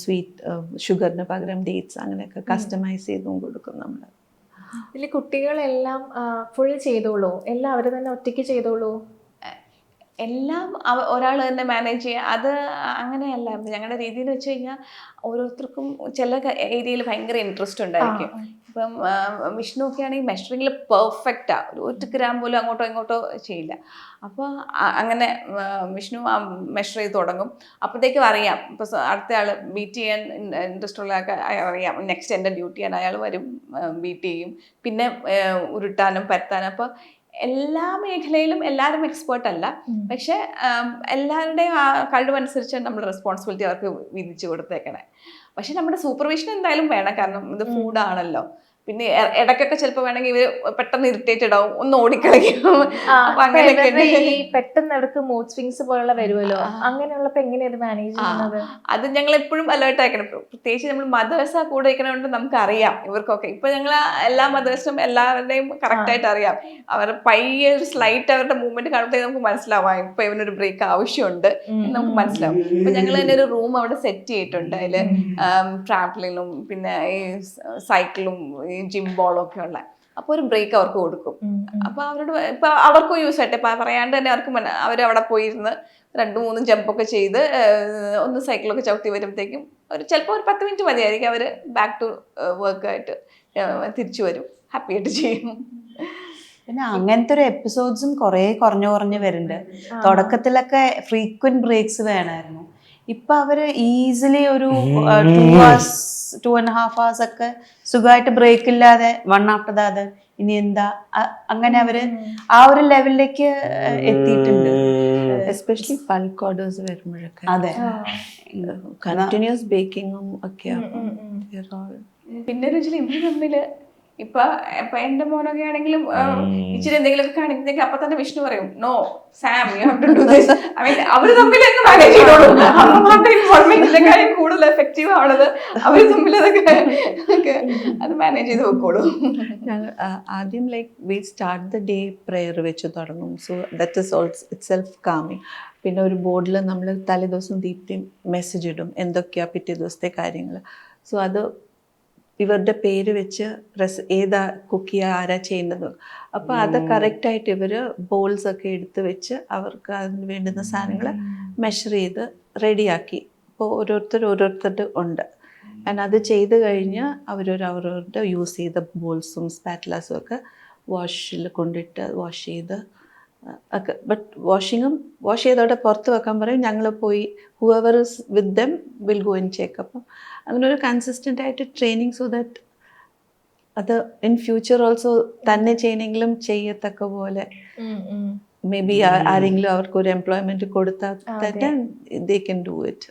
ഷുഗറിന് പകരം ഡേറ്റ്സ്, അങ്ങനെയൊക്കെ കസ്റ്റമൈസ് ചെയ്തും കൊടുക്കും നമ്മൾ. ഇതിൽ കുട്ടികളെല്ലാം ഫുൾ ചെയ്തോളൂ? എല്ലാം അവർ തന്നെ ഒറ്റയ്ക്ക് ചെയ്തോളൂ? എല്ലാം ഒരാൾ തന്നെ മാനേജ് ചെയ്യുക, അത് അങ്ങനെയല്ല. ഞങ്ങളുടെ രീതി എന്ന് വെച്ച് കഴിഞ്ഞാൽ ഓരോരുത്തർക്കും ചില ഏരിയയിൽ ഭയങ്കര ഇൻട്രസ്റ്റ് ഉണ്ടായിരിക്കും. ഇപ്പം വിഷ്ണു ഒക്കെ ആണെങ്കിൽ മെഷറിങ്ങിൽ പെർഫെക്റ്റാണ്, ഒരു ഗ്രാം പോലും അങ്ങോട്ടോ ഇങ്ങോട്ടോ ചെയ്യില്ല. അപ്പോൾ അങ്ങനെ വിഷ്ണു മെഷർ ചെയ്ത് തുടങ്ങും. അപ്പോഴത്തേക്കും അറിയാം, ഇപ്പോൾ അടുത്ത ആൾ ബീറ്റ് ചെയ്യാൻ ഇൻട്രസ്റ്റ് ഉള്ള അറിയാം, നെക്സ്റ്റ് എൻ്റെ ഡ്യൂട്ടിയാണ്, അയാൾ വരും ബീറ്റ് ചെയ്യും, പിന്നെ ഉരുട്ടാനും പരത്താനും. അപ്പോൾ എല്ലാ മേഖലയിലും എല്ലാവരും എക്സ്പേർട്ട് അല്ല, പക്ഷെ എല്ലാവരുടെയും ആ കഴിവനുസരിച്ച് നമ്മൾ റെസ്പോൺസിബിലിറ്റി അവർക്ക് വിധിച്ചു കൊടുത്തേക്കണേ. പക്ഷെ നമ്മുടെ സൂപ്പർവിഷൻ എന്തായാലും വേണം, കാരണം ഇത് ഫുഡാണല്ലോ. പിന്നെ ഇടയ്ക്കൊക്കെ ചിലപ്പോൾ വേണമെങ്കിൽ ഇവര് പെട്ടെന്ന് ഇറിറ്റേറ്റഡ് ആവും, ഒന്ന് ഓടിക്കളയും. പെട്ടെന്ന് ഇടയ്ക്ക് മൂഡ് സ്വിങ്സ് പോലുള്ള വരുമല്ലോ, അങ്ങനെയുള്ളപ്പോ എങ്ങനെയാണ് മാനേജ് ചെയ്യുന്നത്? അത് ഞങ്ങൾ എപ്പോഴും അലേർട്ട് ആക്കണം. പ്രത്യേകിച്ച് നമ്മൾ മദേഴ്സാ കൂടെ ഇരിക്കണോണ്ട് നമുക്ക് അറിയാം ഇവർക്കൊക്കെ. ഇപ്പൊ ഞങ്ങൾ എല്ലാ മദേഴ്സിനും എല്ലാവരുടെയും കറക്റ്റ് ആയിട്ട് അറിയാം. അവർ പയ്യെ ഒരു സ്ലൈറ്റ് അവരുടെ മൂവ്മെന്റ് കാണുമ്പോഴത്തേക്ക് നമുക്ക് മനസ്സിലാവാം ഇപ്പൊ ഇവനൊരു ബ്രേക്ക് ആവശ്യമുണ്ട് എന്ന് നമുക്ക് മനസ്സിലാവും. ഇപ്പൊ ഞങ്ങൾ തന്നെ ഒരു റൂം അവിടെ സെറ്റ് ചെയ്തിട്ടുണ്ട്. അതില് ട്രാംപ്ലിനും പിന്നെ ഈ സൈക്കിളും ജിം ബോളും ഒക്കെ ഉള്ള. അപ്പോൾ ഒരു ബ്രേക്ക് അവർക്ക് കൊടുക്കും. അപ്പോൾ അവരോട് ഇപ്പൊ അവർക്കും യൂസ് ആയിട്ട് പറയാണ്ട് തന്നെ അവർക്ക് അവരവിടെ പോയിരുന്ന് 2-3 ജമ്പൊക്കെ ചെയ്ത് ഒന്ന് സൈക്കിളൊക്കെ ചവിട്ടി വരുമ്പോഴത്തേക്കും ചിലപ്പോൾ ഒരു 10 മിനിറ്റ് മതിയായിരിക്കും, അവർ ബാക്ക് ടു വർക്കായിട്ട് തിരിച്ചു വരും, ഹാപ്പി ആയിട്ട് ചെയ്യും. പിന്നെ അങ്ങനത്തെ ഒരു എപ്പിസോഡ്സും കുറേ കുറഞ്ഞു വരുന്നുണ്ട്. തുടക്കത്തിലൊക്കെ ഫ്രീക്വന്റ് ബ്രേക്സ് വേണമായിരുന്നു. ഇപ്പൊ അവര് ഈസിലി ഒരു 2.5 hours ഒക്കെ സുഖമായിട്ട് ബ്രേക്ക് ഇല്ലാതെ 1 after the other ഇനി എന്താ, അങ്ങനെ അവര് ആ ഒരു ലെവലിലേക്ക് എത്തിയിട്ടുണ്ട്. എസ്പെഷ്യലി ബൾക്ക് ഓർഡേഴ്സ് വരുമ്പോഴൊക്കെ അതെ, കണ്ടിന്യൂസ് ബേക്കിങ്ങും ഒക്കെ. പിന്നെ രുചിയിൽ ഇവര് തമ്മില് ഇപ്പൊ എന്റെ മോനൊക്കെ ആണെങ്കിലും ഇച്ചിരി എന്തെങ്കിലുമൊക്കെ കാണിക്കുന്നെങ്കിൽ അപ്പൊ തന്നെ വിഷ്ണു പറയും, no Sam you have to do this. I mean അവര് തമ്മിൽ മാനേജ് ചെയ്തോളൂ. അമ്മമാരുടെ ഇൻവോൾവ്മെന്റിനെക്കാളും കൂടുതൽ എഫക്റ്റീവ് ആവണത് അവര് തമ്മിൽ അതൊക്കെ അത് മാനേജ് ചെയ്ത് വെക്കോളൂ. ഞങ്ങൾ ആദ്യം we start the day prayer വെച്ച് തുടങ്ങും. So that is also it self calming. പിന്നെ ഒരു ബോർഡിൽ നമ്മൾ തലേദിവസം ദീപ്തി മെസ്സേജ് ഇടും എന്തൊക്കെയാ പിറ്റേ ദിവസത്തെ കാര്യങ്ങൾ. സോ അത് ഇവരുടെ പേര് വെച്ച് ഏതാ കുക്ക് ചെയ്യുക, ആരാ ചെയ്യേണ്ടത്. അപ്പോൾ അത് കറക്റ്റായിട്ട് ഇവർ ബോൾസൊക്കെ എടുത്ത് വെച്ച് അവർക്ക് അതിന് വേണ്ടുന്ന സാധനങ്ങൾ മെഷർ ചെയ്ത് റെഡിയാക്കി. അപ്പോൾ ഓരോരുത്തരുടെ ഉണ്ട്. ആൻഡ് അത് ചെയ്ത് കഴിഞ്ഞ് അവരവരുടെ യൂസ് ചെയ്ത ബോൾസും സ്പാറ്റുലാസും ഒക്കെ വാഷിൽ കൊണ്ടിട്ട് വാഷ് ചെയ്ത് ഒക്കെ. ബട്ട് വാഷ് ചെയ്തോടെ പുറത്ത് വെക്കാൻ പറയും. ഞങ്ങൾ പോയി whoever is with dum will go and check. അപ്പം അങ്ങനെ ഒരു കൺസിസ്റ്റൻ്റ് ആയിട്ട് ട്രെയിനിങ്, സോ ദാറ്റ് അത് ഇൻ ഫ്യൂച്ചർ ഓൾസോ തന്നെ ചെയ്യണമെങ്കിലും ചെയ്യത്തക്ക പോലെ മേ ബി ആരെങ്കിലും അവർക്ക് ഒരു എംപ്ലോയ്മെന്റ് കൊടുത്താൽ തന്നെ ദേ കൻ ഡു ഇറ്റ്.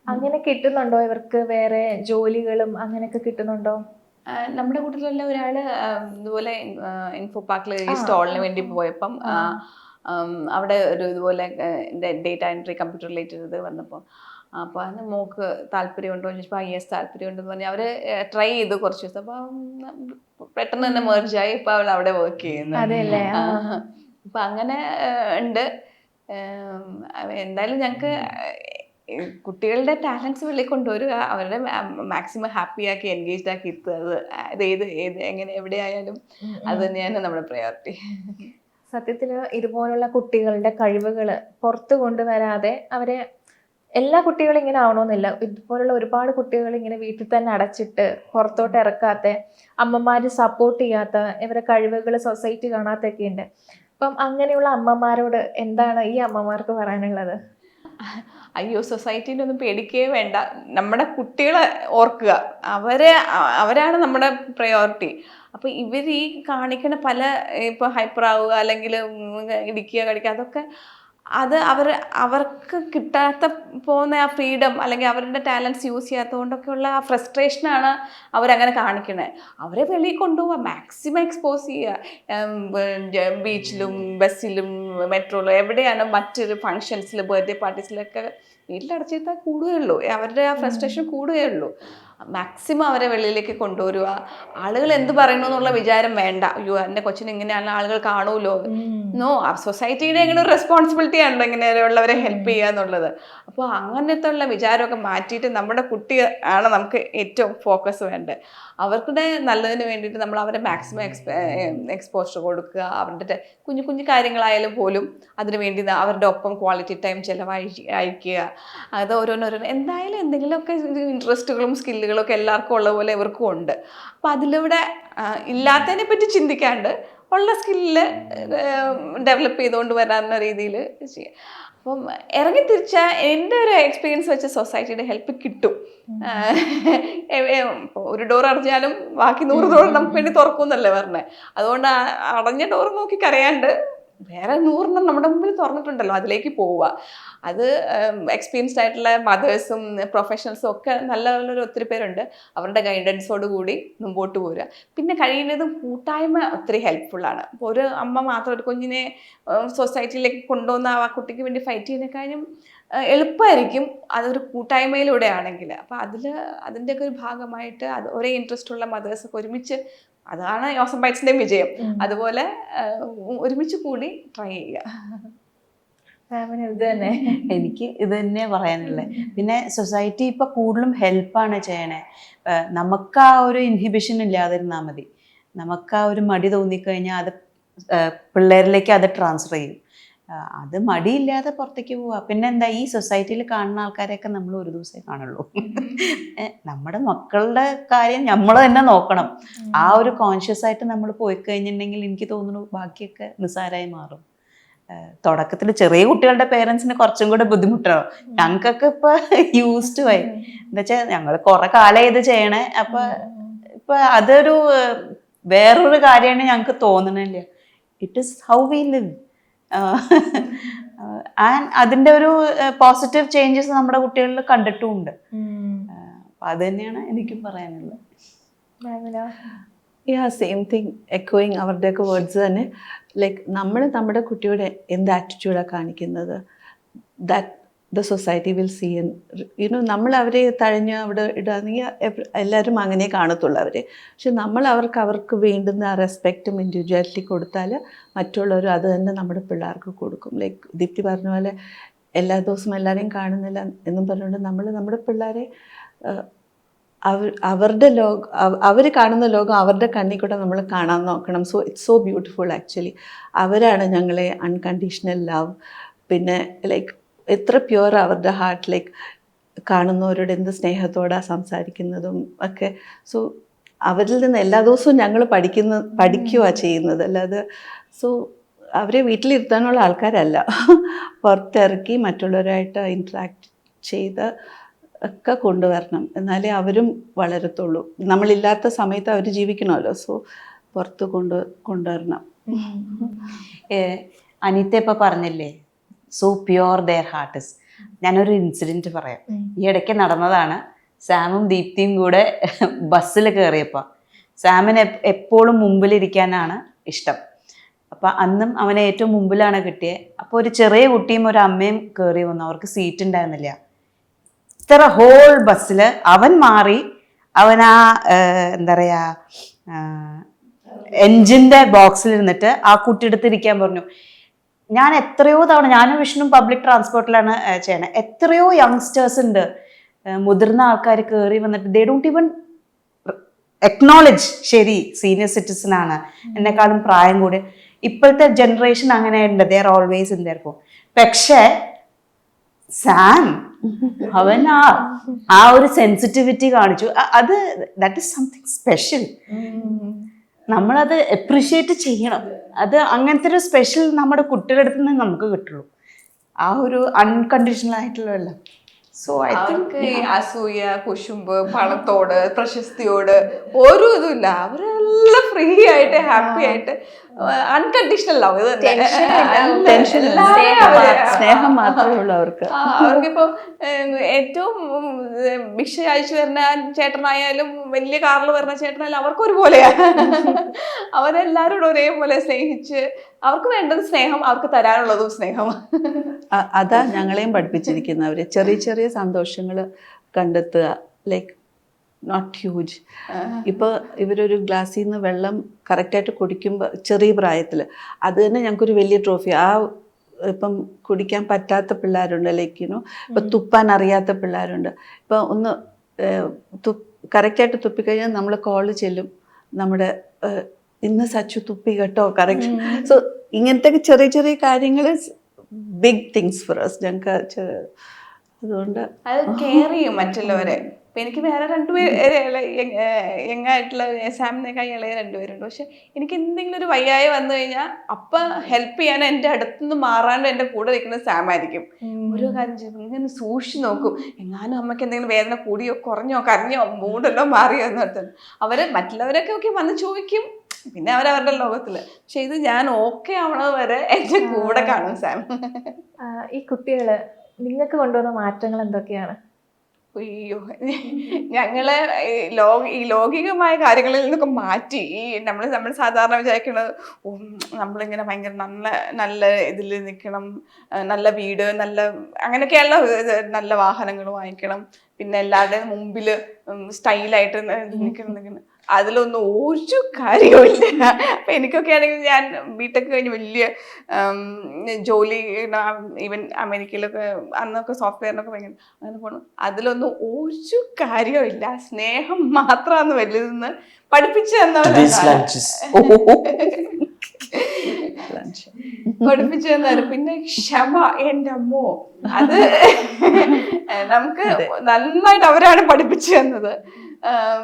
അങ്ങനെ കിട്ടുന്നുണ്ടോ ഇവർക്ക് വേറെ ജോലികളും അങ്ങനെയൊക്കെ കിട്ടുന്നുണ്ടോ? നമ്മുടെ കൂട്ടത്തിലുള്ള ഒരാള് ഇതുപോലെ ഇൻഫോ പാർക്കിൽ ഈ സ്റ്റോളിന് വേണ്ടി പോയപ്പം അവിടെ ഒരു ഇതുപോലെ ഡേറ്റ എൻട്രി കമ്പ്യൂട്ടർ റിലേറ്റഡ് ഇത് വന്നപ്പോൾ അപ്പോൾ അന്ന് മോക്ക് താല്പര്യമുണ്ടോ എന്ന് ചോദിച്ചപ്പോൾ യെസ് താല്പര്യമുണ്ടെന്ന് പറഞ്ഞാൽ അവർ ട്രൈ ചെയ്തു കുറച്ച് ദിവസം. അപ്പോൾ പെട്ടെന്ന് തന്നെ മെർജായി. ഇപ്പോൾ അവൾ അവിടെ വർക്ക് ചെയ്യുന്നു. അപ്പം അങ്ങനെ ഉണ്ട്. എന്തായാലും ഞങ്ങൾക്ക് കുട്ടികളുടെ ടാലൻസ് വെളിയിൽ കൊണ്ടുവരിക, അവരുടെ മാക്സിമം ഹാപ്പിയാക്കി എൻഗേജ്ഡ് ആക്കി ഇരുത്തുക. അത് ഏത് എങ്ങനെ എവിടെ ആയാലും അത് തന്നെയാണ് നമ്മുടെ പ്രയോറിറ്റി. സത്യത്തിൽ ഇതുപോലുള്ള കുട്ടികളുടെ കഴിവുകൾ പുറത്തു കൊണ്ടുവരാതെ അവരെ, എല്ലാ കുട്ടികളും ഇങ്ങനെ ആവണമെന്നില്ല, ഇതുപോലുള്ള ഒരുപാട് കുട്ടികൾ ഇങ്ങനെ വീട്ടിൽ തന്നെ അടച്ചിട്ട് പുറത്തോട്ട് ഇറക്കാത്ത, അമ്മമാർ സപ്പോർട്ട് ചെയ്യാത്ത, ഇവരെ കഴിവുകൾ സൊസൈറ്റി കാണാത്തൊക്കെ ഉണ്ട്. അപ്പം അങ്ങനെയുള്ള അമ്മമാരോട് എന്താണ് ഈ അമ്മമാർക്ക് പറയാനുള്ളത്? അയ്യോ, സൊസൈറ്റീനെ ഒന്നും പേടിക്കേ വേണ്ട. നമ്മുടെ കുട്ടികളെ ഓർക്കുക, അവരാണ് നമ്മുടെ പ്രയോറിറ്റി. അപ്പോൾ ഇവർ ഈ കാണിക്കണ പല ഇപ്പോൾ ഹൈപ്പർ ആവുക അല്ലെങ്കിൽ ഇടിക്കുക കടിക്കുക, അതൊക്കെ അവർക്ക് കിട്ടാത്ത പോകുന്ന ആ ഫ്രീഡം അല്ലെങ്കിൽ അവരുടെ ടാലൻസ് യൂസ് ചെയ്യാത്തതുകൊണ്ടൊക്കെയുള്ള ആ ഫ്രസ്ട്രേഷനാണ് അവരങ്ങനെ കാണിക്കണേ. അവരെ വെളിയിൽ കൊണ്ടുപോവുക, മാക്സിമം എക്സ്പോസ് ചെയ്യുക. ബീച്ചിലും ബസ്സിലും മെട്രോയിലും എവിടെയാണ് മറ്റൊരു ഫങ്ഷൻസിൽ ബർത്ത്ഡേ പാർട്ടീസിലൊക്കെ വീട്ടിലടച്ചിരുത്താൽ കൂടുകയുള്ളൂ, അവരുടെ ആ ഫ്രസ്ട്രേഷൻ കൂടുകയുള്ളൂ. മാക്സിമം അവരെ വെളിയിലേക്ക് കൊണ്ടുവരിക. ആളുകൾ എന്ത് പറയുന്നു എന്നുള്ള വിചാരം വേണ്ട. അയ്യോ എൻ്റെ കൊച്ചിന് ഇങ്ങനെയാണ് ആളുകൾ കാണുമല്ലോ. നോ, സൊസൈറ്റിയുടെ ഇങ്ങനെ ഒരു റെസ്പോൺസിബിലിറ്റി ആണല്ലോ ഇങ്ങനെയുള്ളവരെ ഹെൽപ്പ് ചെയ്യുക എന്നുള്ളത്. അപ്പോൾ അങ്ങനത്തെ ഉള്ള വിചാരമൊക്കെ മാറ്റിയിട്ട് നമ്മുടെ കുട്ടി ആണ് നമുക്ക് ഏറ്റവും ഫോക്കസ് വേണ്ടത്. അവരുടെ നല്ലതിന് വേണ്ടിയിട്ട് നമ്മൾ അവരെ മാക്സിമം എക്സ്പോഷർ കൊടുക്കുക. അവരുടെ കുഞ്ഞു കുഞ്ഞു കാര്യങ്ങളായാലും പോലും അതിനു വേണ്ടി അവരുടെ ഒപ്പം ക്വാളിറ്റി ടൈം അയക്കുക. അത് ഓരോന്നോരോന്ന് എന്തായാലും എന്തെങ്കിലുമൊക്കെ ഇൻട്രസ്റ്റുകളും സ്കില്ലുകളൊക്കെ എല്ലാവർക്കും ഉള്ള പോലെ ഇവർക്കും ഉണ്ട്. അപ്പം അതിലൂടെ ഇല്ലാത്തതിനെ പറ്റി ചിന്തിക്കാണ്ട് ഉള്ള സ്കില്ല് ഡെവലപ്പ് ചെയ്തുകൊണ്ട് വരാവുന്ന രീതിയിൽ ചെയ്യുക. അപ്പം ഇറങ്ങി തിരിച്ചാൽ എൻ്റെ ഒരു എക്സ്പീരിയൻസ് വെച്ച് സൊസൈറ്റിയുടെ ഹെൽപ്പ് കിട്ടും. ഒരു ഡോർ അടഞ്ഞാലും ബാക്കി 100 ഡോർ നമുക്ക് വേണ്ടി തുറക്കുമെന്നല്ലേ പറഞ്ഞത്. അതുകൊണ്ട് അടഞ്ഞ ഡോർ നോക്കി കരയാണ്ട് വേറെ 100 നമ്മുടെ മുമ്പിൽ തുറന്നിട്ടുണ്ടല്ലോ, അതിലേക്ക് പോവുക. അത് എക്സ്പീരിയൻസ്ഡ് ആയിട്ടുള്ള മദേഴ്സും പ്രൊഫഷണൽസും ഒക്കെ നല്ലൊരു ഒത്തിരി പേരുണ്ട്. അവരുടെ ഗൈഡൻസോട് കൂടി മുമ്പോട്ട് പോരുക. പിന്നെ കഴിയുന്നതും കൂട്ടായ്മ ഒത്തിരി ഹെൽപ്ഫുള്ളാണ്. ഇപ്പോൾ ഒരു അമ്മ മാത്രം ഒരു കുഞ്ഞിനെ സൊസൈറ്റിയിലേക്ക് കൊണ്ടുവന്ന ആ കുട്ടിക്ക് വേണ്ടി ഫൈറ്റ് ചെയ്യുന്നതിനേക്കാളും എളുപ്പമായിരിക്കും അതൊരു കൂട്ടായ്മയിലൂടെ ആണെങ്കിൽ. അപ്പോൾ അതിൻ്റെയൊക്കെ ഒരു ഭാഗമായിട്ട് ഒരേ ഇൻട്രസ്റ്റ് ഉള്ള മദേഴ്സൊക്കെ ഒരുമിച്ച്, അതാണ് ഓസം ബൈറ്റ്സിൻ്റെ വിജയം. അതുപോലെ ഒരുമിച്ച് കൂടി ട്രൈ ചെയ്യുക. എനിക്ക് ഇത് തന്നെ പറയാനുള്ളത്. പിന്നെ സൊസൈറ്റി ഇപ്പം കൂടുതലും ഹെൽപ്പാണ് ചെയ്യണേ. നമുക്ക് ആ ഒരു ഇൻഹിബിഷൻ ഇല്ലാതിരുന്നാൽ മതി. നമുക്ക് ആ ഒരു മടി തോന്നിക്കഴിഞ്ഞാൽ അത് പിള്ളേരിലേക്ക് അത് ട്രാൻസ്ഫർ ചെയ്യും. അത് മടിയില്ലാതെ പുറത്തേക്ക് പോവുക. പിന്നെ എന്താ, ഈ സൊസൈറ്റിയിൽ കാണുന്ന ആൾക്കാരെയൊക്കെ നമ്മൾ ഒരു ദിവസമേ കാണുള്ളൂ. നമ്മുടെ മക്കളുടെ കാര്യം നമ്മൾ തന്നെ നോക്കണം. ആ ഒരു കോൺഷ്യസ് ആയിട്ട് നമ്മൾ പോയി കഴിഞ്ഞിട്ടുണ്ടെങ്കിൽ എനിക്ക് തോന്നുന്നു ബാക്കിയൊക്കെ നിസ്സാരമായി മാറും. തുടക്കത്തിൽ ചെറിയ കുട്ടികളുടെ പേരൻസിന് കുറച്ചും കൂടെ ബുദ്ധിമുട്ടാവും. ഞങ്ങൾക്കൊക്കെ ഇപ്പൊ യൂസ്ഡ് ആയി. എന്താ വെച്ചാൽ ഞങ്ങൾ കുറെ കാലം ഇത് ചെയ്യണേ. ഇപ്പൊ അതൊരു വേറൊരു കാര്യമാണ് ഞങ്ങൾക്ക് തോന്നണില്ല. It is how we live. And അതിന്റെ ഒരു പോസിറ്റീവ് ചേഞ്ചസ് നമ്മുടെ കുട്ടികളിൽ കണ്ടിട്ടുമുണ്ട്. അപ്പൊ അത് തന്നെയാണ് എനിക്കും പറയാനുള്ളത്. സെയിം തിങ്, എക്കോയിങ് അവരുടെയൊക്കെ വേർഡ്സ് തന്നെ. ലൈക്ക് നമ്മൾ നമ്മുടെ കുട്ടിയുടെ എന്ത് ആറ്റിറ്റ്യൂഡാണ് കാണിക്കുന്നത്, that the society will see. നമ്മൾ അവരെ തഴഞ്ഞ് അവിടെ ഇടുകയാണെങ്കിൽ എല്ലാവരും അങ്ങനെ കാണത്തുള്ളൂ അവരെ. പക്ഷെ നമ്മൾ അവർക്ക് വേണ്ടുന്ന ആ റെസ്പെക്റ്റും ഇൻഡിവിജ്വാലിറ്റി കൊടുത്താൽ മറ്റുള്ളവരും അത് തന്നെ നമ്മുടെ പിള്ളേർക്ക് കൊടുക്കും. ലൈക്ക് ദീപ്തി പറഞ്ഞ പോലെ എല്ലാ ദിവസവും എല്ലാവരെയും കാണുന്നില്ല എന്നും പറഞ്ഞുകൊണ്ട് നമ്മൾ നമ്മുടെ പിള്ളേരെ അവരുടെ അവർ കാണുന്ന ലോകം അവരുടെ കണ്ണിൽ കൂടെ നമ്മൾ കാണാൻ നോക്കണം. So it's so beautiful actually. അവരാണ് ഞങ്ങളെ അൺകണ്ടീഷണൽ ലവ്. പിന്നെ ലൈക്ക് എത്ര പ്യുവർ അവരുടെ ഹാർട്ട്, ലൈക്ക് കാണുന്നവരോട് എന്ത് സ്നേഹത്തോടാണ് സംസാരിക്കുന്നതും ഒക്കെ. സോ അവരിൽ നിന്ന് എല്ലാ ദിവസവും ഞങ്ങൾ പഠിക്കുകയാണ് ചെയ്യുന്നത്. അല്ലാതെ സോ അവരെ വീട്ടിലിരുത്താനുള്ള ആൾക്കാരല്ല, പുറത്തിറക്കി മറ്റുള്ളവരായിട്ട് ഇൻട്രാക്ട് ചെയ്ത് ഒക്കെ കൊണ്ടുവരണം, എന്നാലേ അവരും വളരത്തുള്ളൂ. നമ്മളില്ലാത്ത സമയത്ത് അവർ ജീവിക്കണമല്ലോ, സോ പുറത്ത് കൊണ്ടുവരണം. അനിത ഇപ്പൊ പറഞ്ഞില്ലേ, so pure there heart is. ഞാനൊരു ഇൻസിഡന്റ് പറയാം. ഈ ഇടയ്ക്ക് നടന്നതാണ്. സാമും ദീപ്തിയും കൂടെ ബസ്സിൽ കയറിയപ്പോൾ സാമിന് എപ്പോഴും മുമ്പിലിരിക്കാനാണ് ഇഷ്ടം. അപ്പം അന്നും അവനെ ഏറ്റവും മുമ്പിലാണ് കിട്ടിയത്. അപ്പോൾ ഒരു ചെറിയ കുട്ടിയും ഒരു അമ്മയും കയറി വന്നു. അവർക്ക് സീറ്റ് ഉണ്ടായിരുന്നില്ല. ഇത്ര ഹോൾ ബസ്സിൽ അവൻ മാറി, അവൻ ആ എന്താ പറയുക എൻജിൻ്റെ ബോക്സിലിരുന്നിട്ട് ആ കുട്ടിയെടുത്ത് ഇരിക്കാൻ പറഞ്ഞു. ഞാൻ എത്രയോ തവണ, ഞാനും വിഷ്ണു പബ്ലിക് ട്രാൻസ്പോർട്ടിലാണ് ചെയ്യണത്. എത്രയോ യങ്സ്റ്റേഴ്സ് ഉണ്ട്, മുതിർന്ന ആൾക്കാർ കയറി വന്നിട്ട് ദേ ഡോണ്ട് ഈവൻ എക്നോളജ്. ശരി, സീനിയർ സിറ്റിസൺ ആണ്, എന്നെക്കാളും പ്രായം കൂടി. ഇപ്പോഴത്തെ ജനറേഷൻ അങ്ങനെയുണ്ട്, they are always in there phone. പക്ഷേ സാം അവൻ ആ ഒരു സെൻസിറ്റിവിറ്റി കാണിച്ചു. അത് ദാറ്റ് ഇസ് സംതിങ് സ്പെഷ്യൽ. നമ്മളത് അപ്രിഷിയേറ്റ് ചെയ്യണം. അത് അങ്ങനത്തെ ഒരു സ്പെഷ്യൽ നമ്മുടെ കുട്ടികളുടെ അടുത്ത് നിന്ന് നമുക്ക് കിട്ടുള്ളൂ, ആ ഒരു അൺകണ്ടീഷണൽ ആയിട്ടുള്ള. സോ ഐ തിങ്ക് അസൂയ, കുശുമ്പ്, പണത്തോട്, പ്രശസ്തിയോട് ഒരു ഇതുമില്ല. അവരെല്ലാം ഫ്രീ ആയിട്ട് ഹാപ്പി ആയിട്ട് അൺകണ്ടീഷണൽ ലവ്. ഇത് സ്നേഹം മാത്രമേ ഉള്ളൂ അവർക്ക്. അവർക്കിപ്പോ ഏറ്റവും ഭിക്ഷ അയച്ചു വരുന്ന ചേട്ടനായാലും വലിയ കാറിൽ വരുന്ന ചേട്ടനായാലും അവർക്ക് ഒരുപോലെയാ. അവരെല്ലാവരോടും ഒരേപോലെ സ്നേഹിച്ച്, അവർക്ക് വേണ്ടത് സ്നേഹം, അവർക്ക് തരാനുള്ളതും സ്നേഹം. അതാ ഞങ്ങളെയും പഠിപ്പിച്ചിരിക്കുന്നവര്. ചെറിയ ചെറിയ സന്തോഷങ്ങൾ കണ്ടെത്തുക, ലൈക്ക് നോട്ട് ഹ്യൂജ്. ഇപ്പോൾ ഇവരൊരു ഗ്ലാസ്സിൽ നിന്ന് വെള്ളം കറക്റ്റായിട്ട് കുടിക്കുമ്പോൾ ചെറിയ പ്രായത്തിൽ അത് തന്നെ ഞങ്ങൾക്കൊരു വലിയ ട്രോഫി. ആ ഇപ്പം കുടിക്കാൻ പറ്റാത്ത പിള്ളേരുണ്ട്, ലൈക്കിനോ ഇപ്പം തുപ്പാൻ അറിയാത്ത പിള്ളേരുണ്ട്. ഇപ്പം ഒന്ന് കറക്റ്റായിട്ട് തുപ്പിക്കഴിഞ്ഞാൽ നമ്മൾ കോള് ചെല്ലും, നമ്മുടെ ഇന്ന് സച്ചു തുപ്പി കേട്ടോ, കറക്റ്റ്. സോ ഇങ്ങനത്തെ ചെറിയ ചെറിയ കാര്യങ്ങൾ ബിഗ് തിങ്സ് ഫോർ us. ഞങ്ങൾക്ക് അതുകൊണ്ട് അത് കെയർ ചെയ്യും മറ്റുള്ളവരെ. ഇപ്പം എനിക്ക് വേറെ രണ്ടുപേര് യങ്ങായിട്ടുള്ള സാമിനേക്കാൾ ഇളയ രണ്ടുപേരുണ്ട്. പക്ഷെ എനിക്ക് എന്തെങ്കിലും ഒരു വയ്യായി വന്നു കഴിഞ്ഞാൽ അപ്പം ഹെൽപ്പ് ചെയ്യാൻ എൻ്റെ അടുത്തുനിന്ന് മാറാണ്ട് എൻ്റെ കൂടെ നിൽക്കുന്ന സാമായിരിക്കും. ഓരോ കാര്യം ചെയ്യുമ്പോൾ ഇങ്ങനെ സൂക്ഷിച്ച് നോക്കും, എങ്ങാനും അമ്മയ്ക്ക് എന്തെങ്കിലും വേദന കൂടിയോ കുറഞ്ഞോ കരഞ്ഞോ മൂടെല്ലോ മാറിയോ എന്ന് പറഞ്ഞാൽ അവർ മറ്റുള്ളവരൊക്കെ ഒക്കെ വന്ന് ചോദിക്കും, പിന്നെ അവരവരുടെ ലോകത്തില്. പക്ഷെ ഇത് ഞാൻ ഓക്കെ ആവണത് വരെ എൻ്റെ കൂടെ കാണും സാം. ഈ കുട്ടികള് നിങ്ങൾക്ക് കൊണ്ടുവന്ന മാറ്റങ്ങൾ എന്തൊക്കെയാണ്? അയ്യോ, ഞങ്ങള് ഈ ലൗകികമായ കാര്യങ്ങളിൽ നിന്നൊക്കെ മാറ്റി ഈ നമ്മൾ സാധാരണ വിചാരിക്കുന്നത് നമ്മളിങ്ങനെ ഭയങ്കര നല്ല ഇതിൽ നിൽക്കണം, നല്ല വീട്, നല്ല അങ്ങനെയൊക്കെയുള്ള നല്ല വാഹനങ്ങൾ വാങ്ങിക്കണം, പിന്നെ എല്ലാവരുടെയും മുമ്പിൽ സ്റ്റൈലായിട്ട് നിൽക്കണം. അതിലൊന്നും ഒരു കാര്യമില്ല. അപ്പം എനിക്കൊക്കെ ആണെങ്കിൽ ഞാൻ ബിടെക് കഴിഞ്ഞ് വലിയ ജോലി, ഈവൻ അമേരിക്കയിലൊക്കെ അന്നൊക്കെ സോഫ്റ്റ്വെയറിനൊക്കെ ഭയങ്കര അങ്ങനെ പോകണം. അതിലൊന്നും ഒരു കാര്യമില്ല. സ്നേഹം മാത്രമാണ് വലുതെന്ന് പഠിപ്പിച്ചു പഠിപ്പിച്ചു തന്നാലും. പിന്നെ ക്ഷമ, എൻ്റെ അമ്മോ, അത് നമുക്ക് നന്നായിട്ട് അവരാണ് പഠിപ്പിച്ചു തന്നത്.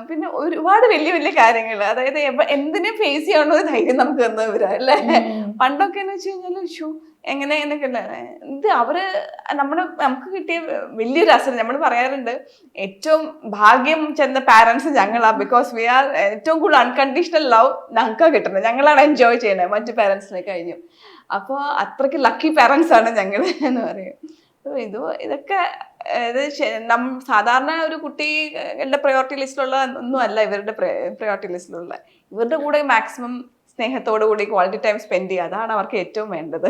പിന്നെ ഒരുപാട് വലിയ വലിയ കാര്യങ്ങൾ, അതായത് എന്തിനും ഫേസ് ചെയ്യാനുള്ള ധൈര്യം നമുക്ക് തന്നവരാ അല്ലേ. പണ്ടൊക്കെ എന്ന് വെച്ച് കഴിഞ്ഞാൽ ഷൂ എങ്ങനെ എന്നൊക്കെ അല്ലേ. ഇത് അവര് നമുക്ക് കിട്ടിയ വലിയൊരു അസറ്റ്. നമ്മൾ പറയാറുണ്ട് ഏറ്റവും ഭാഗ്യം ചെന്ന പാരൻസ് ഞങ്ങളാ. ബിക്കോസ് വി ആർ ഏറ്റവും കൂടുതൽ അൺകണ്ടീഷണൽ ലവ് ഞങ്ങൾക്കാണ് കിട്ടുന്നത്. ഞങ്ങളാണ് എൻജോയ് ചെയ്യുന്നത് മറ്റു പാരൻസിനെ കഴിഞ്ഞു. അപ്പോൾ അത്രയ്ക്ക് ലക്കി പാരൻസ് ആണ് ഞങ്ങൾ എന്ന് പറയും. ഇതൊക്കെ സാധാരണ ഒരു കുട്ടികളുടെ പ്രയോറിറ്റി ലിസ്റ്റിലുള്ള ഒന്നും അല്ല ഇവരുടെ പ്രയോറിറ്റി ലിസ്റ്റിലുള്ള. ഇവരുടെ കൂടെ മാക്സിമം സ്നേഹത്തോടു കൂടി ക്വാളിറ്റി ടൈം സ്പെൻഡ് ചെയ്യുക, അതാണ് അവർക്ക് ഏറ്റവും വേണ്ടത്.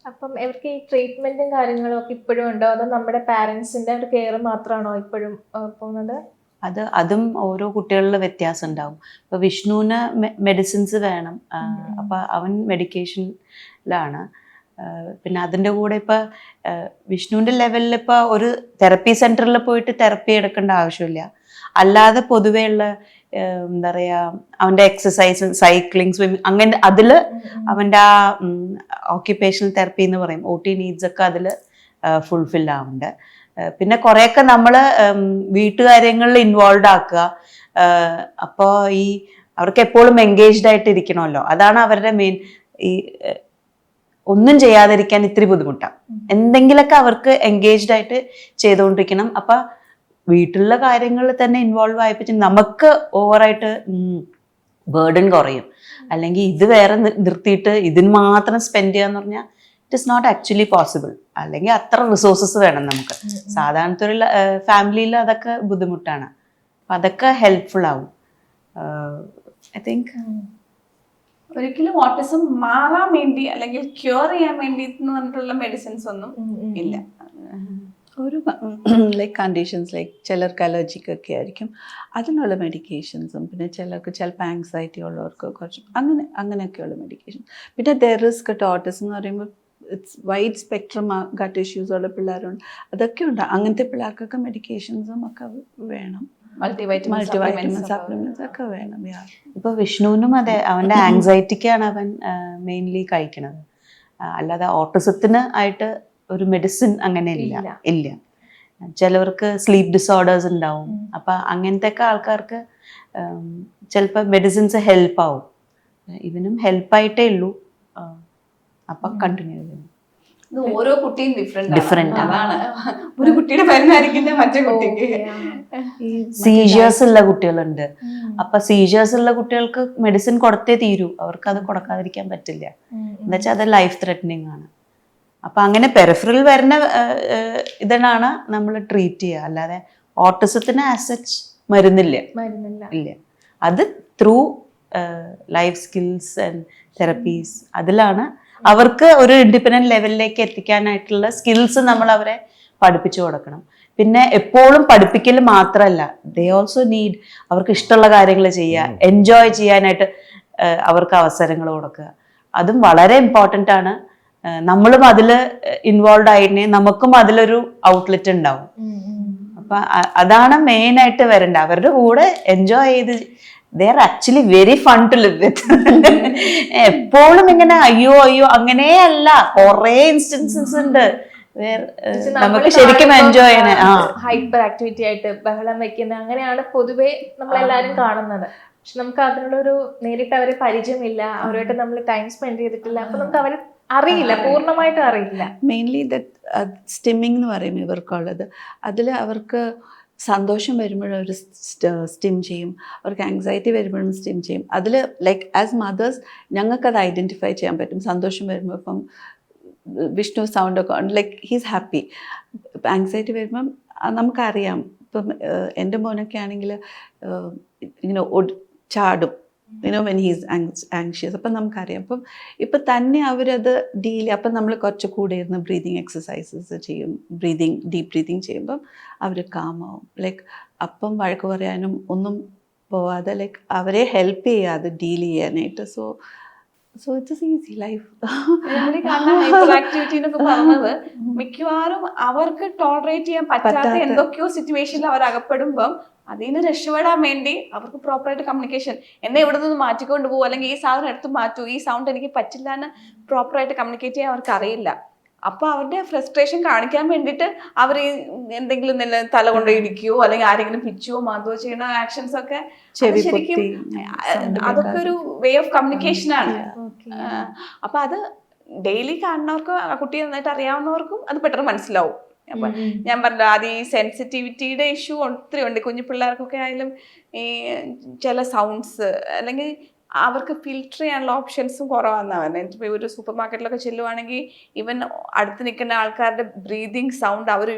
അപ്പം ഇവർക്ക് ഈ ട്രീറ്റ്മെന്റും കാര്യങ്ങളും ഒക്കെ ഇപ്പോഴും ഉണ്ടോ, അതോ നമ്മുടെ പാരന്റ്സിന്റെ ഒരു കെയർ മാത്രമാണോ ഇപ്പോഴും പോകുന്നത്? അതും ഓരോ കുട്ടികളിലും വ്യത്യാസം ഉണ്ടാവും. ഇപ്പൊ വിഷ്ണുവിന് മെഡിസിൻസ് വേണം, അപ്പൊ അവൻ മെഡിക്കേഷനിലാണ്. പിന്നെ അതിൻ്റെ കൂടെ ഇപ്പം വിഷ്ണുവിൻ്റെ ലെവലിൽ ഇപ്പോൾ ഒരു തെറപ്പി സെൻറ്ററിൽ പോയിട്ട് തെറപ്പി എടുക്കേണ്ട ആവശ്യമില്ല. അല്ലാതെ പൊതുവെയുള്ള എന്താ പറയുക, അവൻ്റെ എക്സസൈസ്, സൈക്ലിംഗ്, സ്വിമ്മിങ്, അങ്ങനെ അതിൽ അവൻ്റെ ആ ഓക്യുപ്പേഷണൽ തെറപ്പി എന്ന് പറയും, OT നീഡ്സ് ഒക്കെ അതിൽ ഫുൾഫിൽ ആവുന്നുണ്ട്. പിന്നെ കുറേയൊക്കെ നമ്മൾ വീട്ടുകാര്യങ്ങളിൽ ഇൻവോൾവ് ആക്കുക. അപ്പോൾ അവർക്ക് എപ്പോഴും എൻഗേജ്ഡ് ആയിട്ട് ഇരിക്കണമല്ലോ, അതാണ് അവരുടെ മെയിൻ. ഈ ഒന്നും ചെയ്യാതിരിക്കാൻ ഇത്തിരി ബുദ്ധിമുട്ടാണ്. എന്തെങ്കിലുമൊക്കെ അവർക്ക് എൻഗേജ്ഡ് ആയിട്ട് ചെയ്തുകൊണ്ടിരിക്കണം. അപ്പൊ വീട്ടിലുള്ള കാര്യങ്ങളിൽ തന്നെ ഇൻവോൾവ് ആയിപ്പിച്ച് നമുക്ക് ഓവറായിട്ട് ബേർഡൻ കുറയും. അല്ലെങ്കിൽ ഇത് വേറെ നിർത്തിയിട്ട് ഇതിന് മാത്രം സ്പെൻഡ് ചെയ്യാന്ന് പറഞ്ഞാൽ it is not actually possible. അല്ലെങ്കിൽ അത്ര റിസോഴ്സസ് വേണം നമുക്ക്. സാധാരണത്തെ ഒരു ഫാമിലിയിൽ അതൊക്കെ ബുദ്ധിമുട്ടാണ്. അപ്പം അതൊക്കെ ഹെൽപ്ഫുൾ ആവും ഐ തിങ്ക്. ഒരിക്കലും ഓട്ടിസം മാറാൻ വേണ്ടി അല്ലെങ്കിൽ ക്യൂർ ചെയ്യാൻ വേണ്ടി എന്ന് പറഞ്ഞിട്ടുള്ള മെഡിസിൻസ് ഒന്നും ഇല്ല. ഒരു ലൈക്ക് കണ്ടീഷൻസ് ലൈക്ക് ചിലർക്ക് അലർജിക്കൊക്കെ ആയിരിക്കും, അതിനുള്ള മെഡിക്കേഷൻസും, പിന്നെ ചിലർക്ക് ചിലപ്പോൾ ആങ്സൈറ്റി ഉള്ളവർക്ക് കുറച്ച് അങ്ങനെയൊക്കെയുള്ള മെഡിക്കേഷൻ. പിന്നെ ദർ റിസ്ക് ടു ഓട്ടിസം എന്ന് പറയുമ്പോൾ it's wide spectrum gut issues ഉള്ള പിള്ളേരുണ്ട്, അതൊക്കെ ഉണ്ട്. അങ്ങനത്തെ പിള്ളേർക്കൊക്കെ മെഡിക്കേഷൻസും ഒക്കെ വേണം, മൾട്ടിവൈറ്റമിൻ സപ്ലിമെന്റ്സ് ഒക്കെ വേണം. ഇപ്പൊ വിഷ്ണുവിനും അതെ, അവന്റെ ആങ്സൈറ്റിക്കാണ് അവൻ മെയിൻലി കഴിക്കണത്. അല്ലാതെ ഓട്ടിസത്തിന് ആയിട്ട് ഒരു മെഡിസിൻ അങ്ങനെ ഇല്ല. ചിലവർക്ക് സ്ലീപ്പ് ഡിസോർഡേഴ്സ് ഉണ്ടാവും. അപ്പൊ അങ്ങനത്തെ ഒക്കെ ആൾക്കാർക്ക് ചിലപ്പോൾ മെഡിസിൻസ് ഹെൽപ്പ് ആവും. ഇവനും ഹെൽപ്പായിട്ടേ ഉള്ളൂ. അപ്പൊ കണ്ടിന്യൂ ചെയ്യും. ഓരോ കുട്ടിയും ഡിഫറെന്റ് അതാണ്. ഒരു കുട്ടിയുടെ മരുന്നായിരിക്കില്ല മറ്റേ കുട്ടിക്ക്. സീജിയേഴ്സ് ഉള്ള കുട്ടികളുണ്ട്. അപ്പൊ സീജിയേഴ്സ് ഉള്ള കുട്ടികൾക്ക് മെഡിസിൻ കൊടുത്തേ തീരൂ. അവർക്ക് അത് കൊടുക്കാതിരിക്കാൻ പറ്റില്ല. എന്നുവെച്ചാൽ അത് ലൈഫ് ത്രെറ്റനിങ് ആണ്. അപ്പൊ അങ്ങനെ പെരിഫറൽ വരുന്ന ഇതിനാണ് നമ്മൾ ട്രീറ്റ് ചെയ്യുക. അല്ലാതെ ഓട്ടിസത്തിന് ആസച്ച് മരുന്നില്ല. ഇല്ല. അത് through life skills and therapies, അതിലാണ് അവർക്ക് ഒരു ഇൻഡിപെൻഡന്റ് ലെവലിലേക്ക് എത്തിക്കാനായിട്ടുള്ള സ്കിൽസ് നമ്മൾ അവരെ പഠിപ്പിച്ചു കൊടുക്കണം. പിന്നെ എപ്പോഴും പഠിപ്പിക്കൽ മാത്രമല്ല, ദേ ഓൾസോ നീഡ് അവർക്ക് ഇഷ്ടമുള്ള കാര്യങ്ങൾ ചെയ്യുക, എൻജോയ് ചെയ്യാനായിട്ട് അവർക്ക് അവസരങ്ങൾ കൊടുക്കുക. അതും വളരെ ഇമ്പോർട്ടൻ്റ് ആണ്. നമ്മളും അതിൽ ഇൻവോൾവ് ആയിട്ടേ നമുക്കും അതിലൊരു ഔട്ട്ലെറ്റ് ഉണ്ടാവും. അപ്പൊ അതാണ് മെയിൻ ആയിട്ട് വരേണ്ടത്. അവരുടെ കൂടെ എൻജോയ് ചെയ്ത് they are actually very fun to live with. എപ്പോഴും ഇങ്ങനെ അയ്യോ അങ്ങനെയല്ല, കുറേ ഇൻസ്റ്റൻസസ് ഉണ്ട് നമുക്ക് ശരിക്കും എൻജോയ് ചെയ്യണേ. ഹൈപ്പർ ആക്ടിവിറ്റി ആയിട്ട് ബഹളം വെക്കുന്ന അങ്ങനെയാണ് പൊതുവെ നമ്മളെല്ലാരും കാണുന്നത്. പക്ഷെ നമുക്ക് അതിനുള്ളൊരു നേരിട്ട് അവരെ പരിചയമില്ല, അവരുമായിട്ട് നമ്മൾ ടൈം സ്പെൻഡ് ചെയ്തിട്ടില്ല. അപ്പൊ നമുക്ക് അവരെ അറിയില്ല, പൂർണ്ണമായിട്ടും അറിയില്ല. മെയിൻലി സ്റ്റിമ്മിങ് എന്ന് പറയും ഇവർക്കുള്ളത്. അതിൽ അവർക്ക് സന്തോഷം വരുമ്പോഴും അവർ സ്റ്റിം ചെയ്യും, അവർക്ക് ആങ്സൈറ്റി വരുമ്പോഴും സ്റ്റിം ചെയ്യും. അതിൽ ലൈക്ക് ആസ് മദേഴ്സ് ഞങ്ങൾക്കത് ഐഡൻറ്റിഫൈ ചെയ്യാൻ പറ്റും. സന്തോഷം വരുമ്പോൾ ഇപ്പം വിഷ്ണു സൗണ്ടൊക്കെ ലൈക്ക് ഹീസ് ഹാപ്പി. ഇപ്പം ആങ്സൈറ്റി വരുമ്പം നമുക്കറിയാം. ഇപ്പം എൻ്റെ മോനൊക്കെ ആണെങ്കിൽ ഇങ്ങനെ ചാടും വെൻ ഹീസ് ആങ്ഷ്യസ്. അപ്പം നമുക്കറിയാം. അപ്പം ഇപ്പം തന്നെ അവരത് അപ്പം നമ്മൾ കുറച്ച് കൂടെ ഇരുന്ന് ബ്രീതിങ് എക്സസൈസസ് ചെയ്യും, ഡീപ്പ് ബ്രീതിങ് ചെയ്യുമ്പം അവർ കാമാവും. ലൈക്ക് അപ്പം വഴക്ക് പറയാനും ഒന്നും പോവാതെ ലൈക്ക് അവരെ ഹെൽപ്പ് ചെയ്യാതെ ഡീൽ ചെയ്യാനായിട്ട്. So it's easy life. Hyper activity എന്നൊക്കെ പറഞ്ഞത് മിക്കവാറും അവർക്ക് ടോളറേറ്റ് ചെയ്യാൻ പറ്റാത്ത എന്തൊക്കെയോ സിറ്റുവേഷനിൽ അവർ അകപ്പെടുമ്പം അതിന് രക്ഷപ്പെടാൻ വേണ്ടി അവർക്ക് പ്രോപ്പറായിട്ട് കമ്മ്യൂണിക്കേഷൻ, എന്നെ ഇവിടെ നിന്ന് മാറ്റിക്കൊണ്ട് പോകും, അല്ലെങ്കിൽ ഈ സാധനം എടുത്ത് മാറ്റൂ, ഈ സൗണ്ട് എനിക്ക് പറ്റില്ല എന്ന് പ്രോപ്പറായിട്ട് കമ്മ്യൂണിക്കേറ്റ് ചെയ്യാൻ അവർക്ക് അറിയില്ല. അപ്പൊ അവരുടെ ഫ്രസ്ട്രേഷൻ കാണിക്കാൻ വേണ്ടിയിട്ട് അവർ എന്തെങ്കിലും തല കൊണ്ട് ഇടിക്കുകയോ അല്ലെങ്കിൽ ആരെങ്കിലും പിച്ചുവോ മാതുവോ ചെയ്യുന്ന ആക്ഷൻസ് ഒക്കെ ശരിക്കും അതൊക്കെ ഒരു വേ ഓഫ് കമ്മ്യൂണിക്കേഷൻ ആണ്. അപ്പൊ അത് ഡെയിലി കാണുന്നവർക്കും ആ കുട്ടിയെ നന്നായിട്ട് അറിയാവുന്നവർക്കും അത് പെട്ടെന്ന് മനസ്സിലാവും. അപ്പൊ ഞാൻ പറഞ്ഞു ആദ്യം ഈ സെൻസിറ്റിവിറ്റിയുടെ ഇഷ്യൂ ഒത്തിരി ഉണ്ട്. കുഞ്ഞു പിള്ളേർക്കൊക്കെ ആയാലും ഈ ചില സൗണ്ട്സ് അല്ലെങ്കിൽ അവർക്ക് ഫിൽറ്റർ ചെയ്യാനുള്ള ഓപ്ഷൻസും കുറവാണെന്നാണ് പറഞ്ഞത്. ഇപ്പോൾ ഒരു സൂപ്പർ മാർക്കറ്റിലൊക്കെ ചെല്ലുവാണെങ്കിൽ ഈവൻ അടുത്ത് നിൽക്കുന്ന ആൾക്കാരുടെ ബ്രീതിങ് സൗണ്ട്, അവർ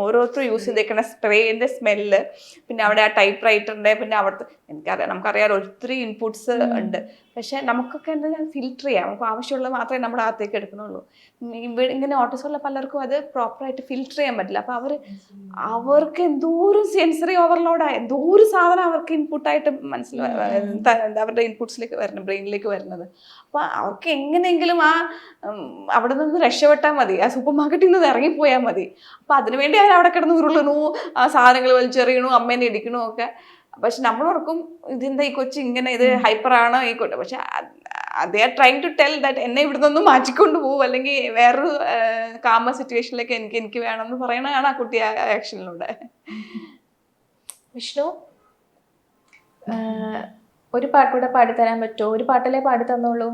ഓരോരുത്തരും യൂസ് ചെയ്തേക്കുന്ന സ്പ്രേൻ്റെ സ്മെല്ല്, പിന്നെ അവിടെ ആ ടൈപ്പ് റൈറ്ററിൻ്റെ, പിന്നെ അവിടുത്തെ നമുക്കറിയാം ഒത്തിരി ഇൻപുട്സ് ഉണ്ട്. പക്ഷെ നമുക്കൊക്കെ എന്താ ഫിൽറ്റർ ചെയ്യാം, നമുക്ക് ആവശ്യമുള്ളത് മാത്രമേ നമ്മുടെ അകത്തേക്ക് എടുക്കുന്നുള്ളൂ. ഇങ്ങനെ ഓട്ടിസമുള്ള പലർക്കും അത് പ്രോപ്പറായിട്ട് ഫിൽറ്റർ ചെയ്യാൻ പറ്റില്ല. അപ്പോൾ അവർക്ക് എന്തോരം സെൻസറി ഓവർലോഡാണ്, എന്തോരം സാധനം അവർക്ക് ഇൻപുട്ടായിട്ട് അവരുടെ ഇൻപുട്സിലേക്ക് വരുന്നത്, ബ്രെയിനിലേക്ക് വരുന്നത്. അപ്പോൾ അവർക്ക് എങ്ങനെയെങ്കിലും അവിടെ നിന്ന് രക്ഷപ്പെട്ടാൽ മതി, ആ സൂപ്പർ മാർക്കറ്റിൽ നിന്ന് ഇറങ്ങിപ്പോയാൽ മതി. അപ്പോൾ അതിനുവേണ്ടി അവർ അവിടെ കിടന്ന് ഉരുളണു, ആ സാധനങ്ങൾ വലിച്ചെറിയണു, അമ്മേനെ ഇടിക്കണു ഒക്കെ. പക്ഷെ നമ്മളോർക്കും ഇതെന്താ ഈ കൊച്ചു ഇങ്ങനെ, ഇത് ഹൈപ്പറാണോ ഈ കൊച്ചു. പക്ഷെ they are trying to tell that എന്നെ ഇവിടെ നിന്ന് മാറ്റിക്കൊണ്ട് പോകും, അല്ലെങ്കിൽ വേറൊരു കാമ സിറ്റുവേഷനിലേക്ക് എനിക്ക് വേണമെന്ന് പറയണതാണ് ആ കുട്ടി ആക്ഷനിലൂടെ. വിഷ്ണു, ഒരു പാട്ടുകൂടെ പാടിത്തരാൻ പറ്റുമോ? ഒരു പാട്ടല്ലേ പാടി തന്നോളൂ.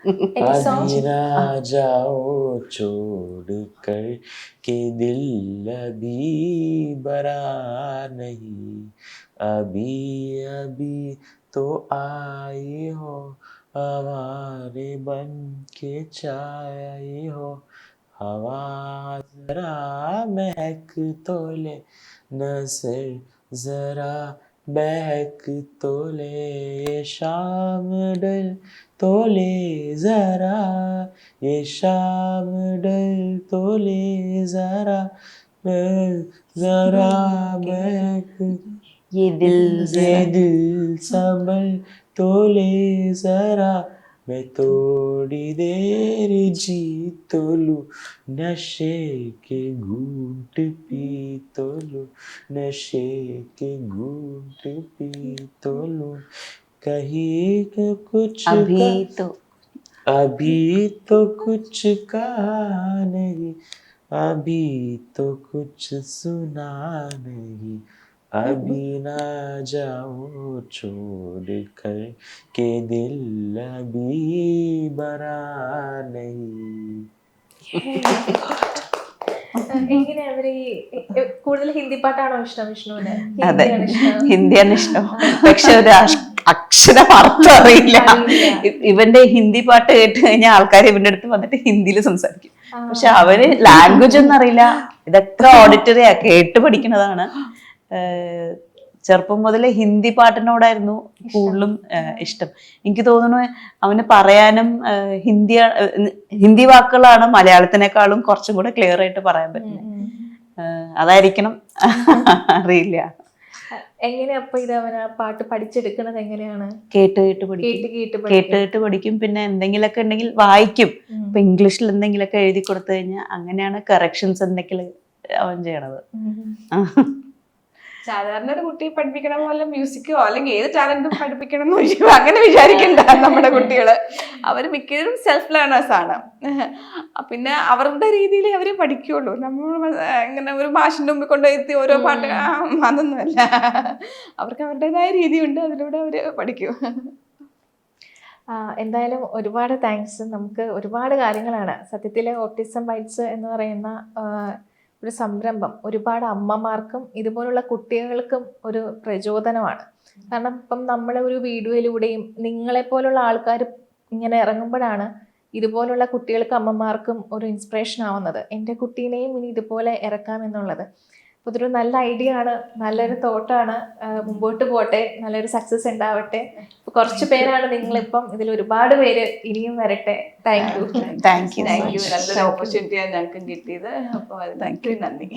Any song? अभी ना जाओ छोड़ कर के दिल अभी बरा नहीं, अभी अभी तो आई हो हमारे बन के चाई हो, हवा जरा महक तो ले, नजर जरा बहक तो ले, ये शाम डल तो ले जरा, ये शाम डल तो ले जरा, जरा महक ये दिल ये दिल संभल तो ले जरा, मैं थोड़ी देर जी तो लूं, नशे के घूंट पी तो लूं, नशे के घूंट पी तो लूं, कहीं का कुछ अभी तो कुछ कहा नहीं, अभी तो कुछ सुना नहीं, अभी ना जाओ छोड़ कर के दिल अभी बरा नहीं. എങ്ങനെ അവര് കൂടുതൽ ഹിന്ദി പാട്ടാണോ ഇഷ്ടം വിഷ്ണുവിന്? അതെ, ഹിന്ദിയാണോ ഇഷ്ടം? ഹിന്ദിയാണ് ഇഷ്ടം. പക്ഷെ ഒരു അക്ഷരം അർത്ഥം അറിയില്ല. ഇവന്റെ ഹിന്ദി പാട്ട് കേട്ട് കഴിഞ്ഞാൽ ആൾക്കാർ ഇവന്റെ അടുത്ത് വന്നിട്ട് ഹിന്ദിയിൽ സംസാരിക്കും. പക്ഷെ അവന് ലാംഗ്വേജ് ഒന്നും അറിയില്ല. ഇതൊക്കെ ഓഡിറ്ററിയാ, കേട്ട് പഠിക്കുന്നതാണ്. ചെറുപ്പം മുതലേ ഹിന്ദി പാട്ടിനോടായിരുന്നു കൂടുതലും ഇഷ്ടം. എനിക്ക് തോന്നുന്നു അവന് പറയാനും ഹിന്ദി വാക്കുകളാണ് മലയാളത്തിനേക്കാളും കുറച്ചും കൂടെ ക്ലിയർ ആയിട്ട് പറയാൻ പറ്റുന്നത്. അതായിരിക്കണം, അറിയില്ല. എങ്ങനെയാ അപ്പൊ ഇത് അവന് പാട്ട് പഠിച്ചെടുക്കുന്നത് എങ്ങനെയാണ്? കേട്ട് പഠിക്കും. പിന്നെ എന്തെങ്കിലുമൊക്കെ ഉണ്ടെങ്കിൽ വായിക്കും. ഇപ്പൊ ഇംഗ്ലീഷിൽ എന്തെങ്കിലുമൊക്കെ എഴുതി കൊടുത്തു കഴിഞ്ഞാൽ അങ്ങനെയാണ് കറക്ഷൻസ് എന്തെങ്കിലും അവൻ ചെയ്യണത്. സാധാരണ ഒരു കുട്ടിയെ പഠിപ്പിക്കണ പോലെ മ്യൂസിക്കോ അല്ലെങ്കിൽ ഏത് ടാലന്റും പഠിപ്പിക്കണം എന്ന് അങ്ങനെ വിചാരിക്കണ്ട. നമ്മുടെ കുട്ടികള് അവര് മിക്കതും സെൽഫ് ലേണേഴ്സ് ആണ്. പിന്നെ അവരുടെ രീതിയിൽ അവര് പഠിക്കുള്ളൂ. നമ്മൾ ഇങ്ങനെ ഒരു ഭാഷന്റെ മുമ്പിൽ കൊണ്ടുപോയി ഓരോ പാട്ട് അതൊന്നുമല്ല. അവർക്ക് അവരുടേതായ രീതിയുണ്ട്, അതിലൂടെ അവര് പഠിക്കും. എന്തായാലും ഒരുപാട് താങ്ക്സ്. നമുക്ക് ഒരുപാട് കാര്യങ്ങളാണ് സത്യത്തിലെ ഓട്ടിസം ബൈറ്റ്സ് എന്ന് പറയുന്ന ഒരു സംരംഭം ഒരുപാട് അമ്മമാർക്കും ഇതുപോലുള്ള കുട്ടികൾക്കും ഒരു പ്രചോദനമാണ്. കാരണം ഇപ്പം നമ്മളെ ഒരു വീഡിയോയിലൂടെയും നിങ്ങളെപ്പോലുള്ള ആൾക്കാർ ഇങ്ങനെ ഇറങ്ങുമ്പോഴാണ് ഇതുപോലുള്ള കുട്ടികൾക്ക് അമ്മമാർക്കും ഒരു ഇൻസ്പിറേഷൻ ആവുന്നത്. എൻ്റെ കുട്ടീനെയും ഇനി ഇതുപോലെ ഇറക്കാമെന്നുള്ളത്. അപ്പോൾ ഇതൊരു നല്ല ഐഡിയ ആണ്, നല്ലൊരു തോട്ടാണ്. മുമ്പോട്ട് പോട്ടെ, നല്ലൊരു സക്സസ് ഉണ്ടാവട്ടെ. ഇപ്പോൾ കുറച്ച് പേരാണ് നിങ്ങളിപ്പം, ഇതിൽ ഒരുപാട് പേര് ഇനിയും വരട്ടെ. Thank you. നല്ലൊരു ഓപ്പർച്യൂണിറ്റിയാണ് ഞങ്ങൾക്കും കിട്ടിയത്. അപ്പോൾ അത് നന്ദി.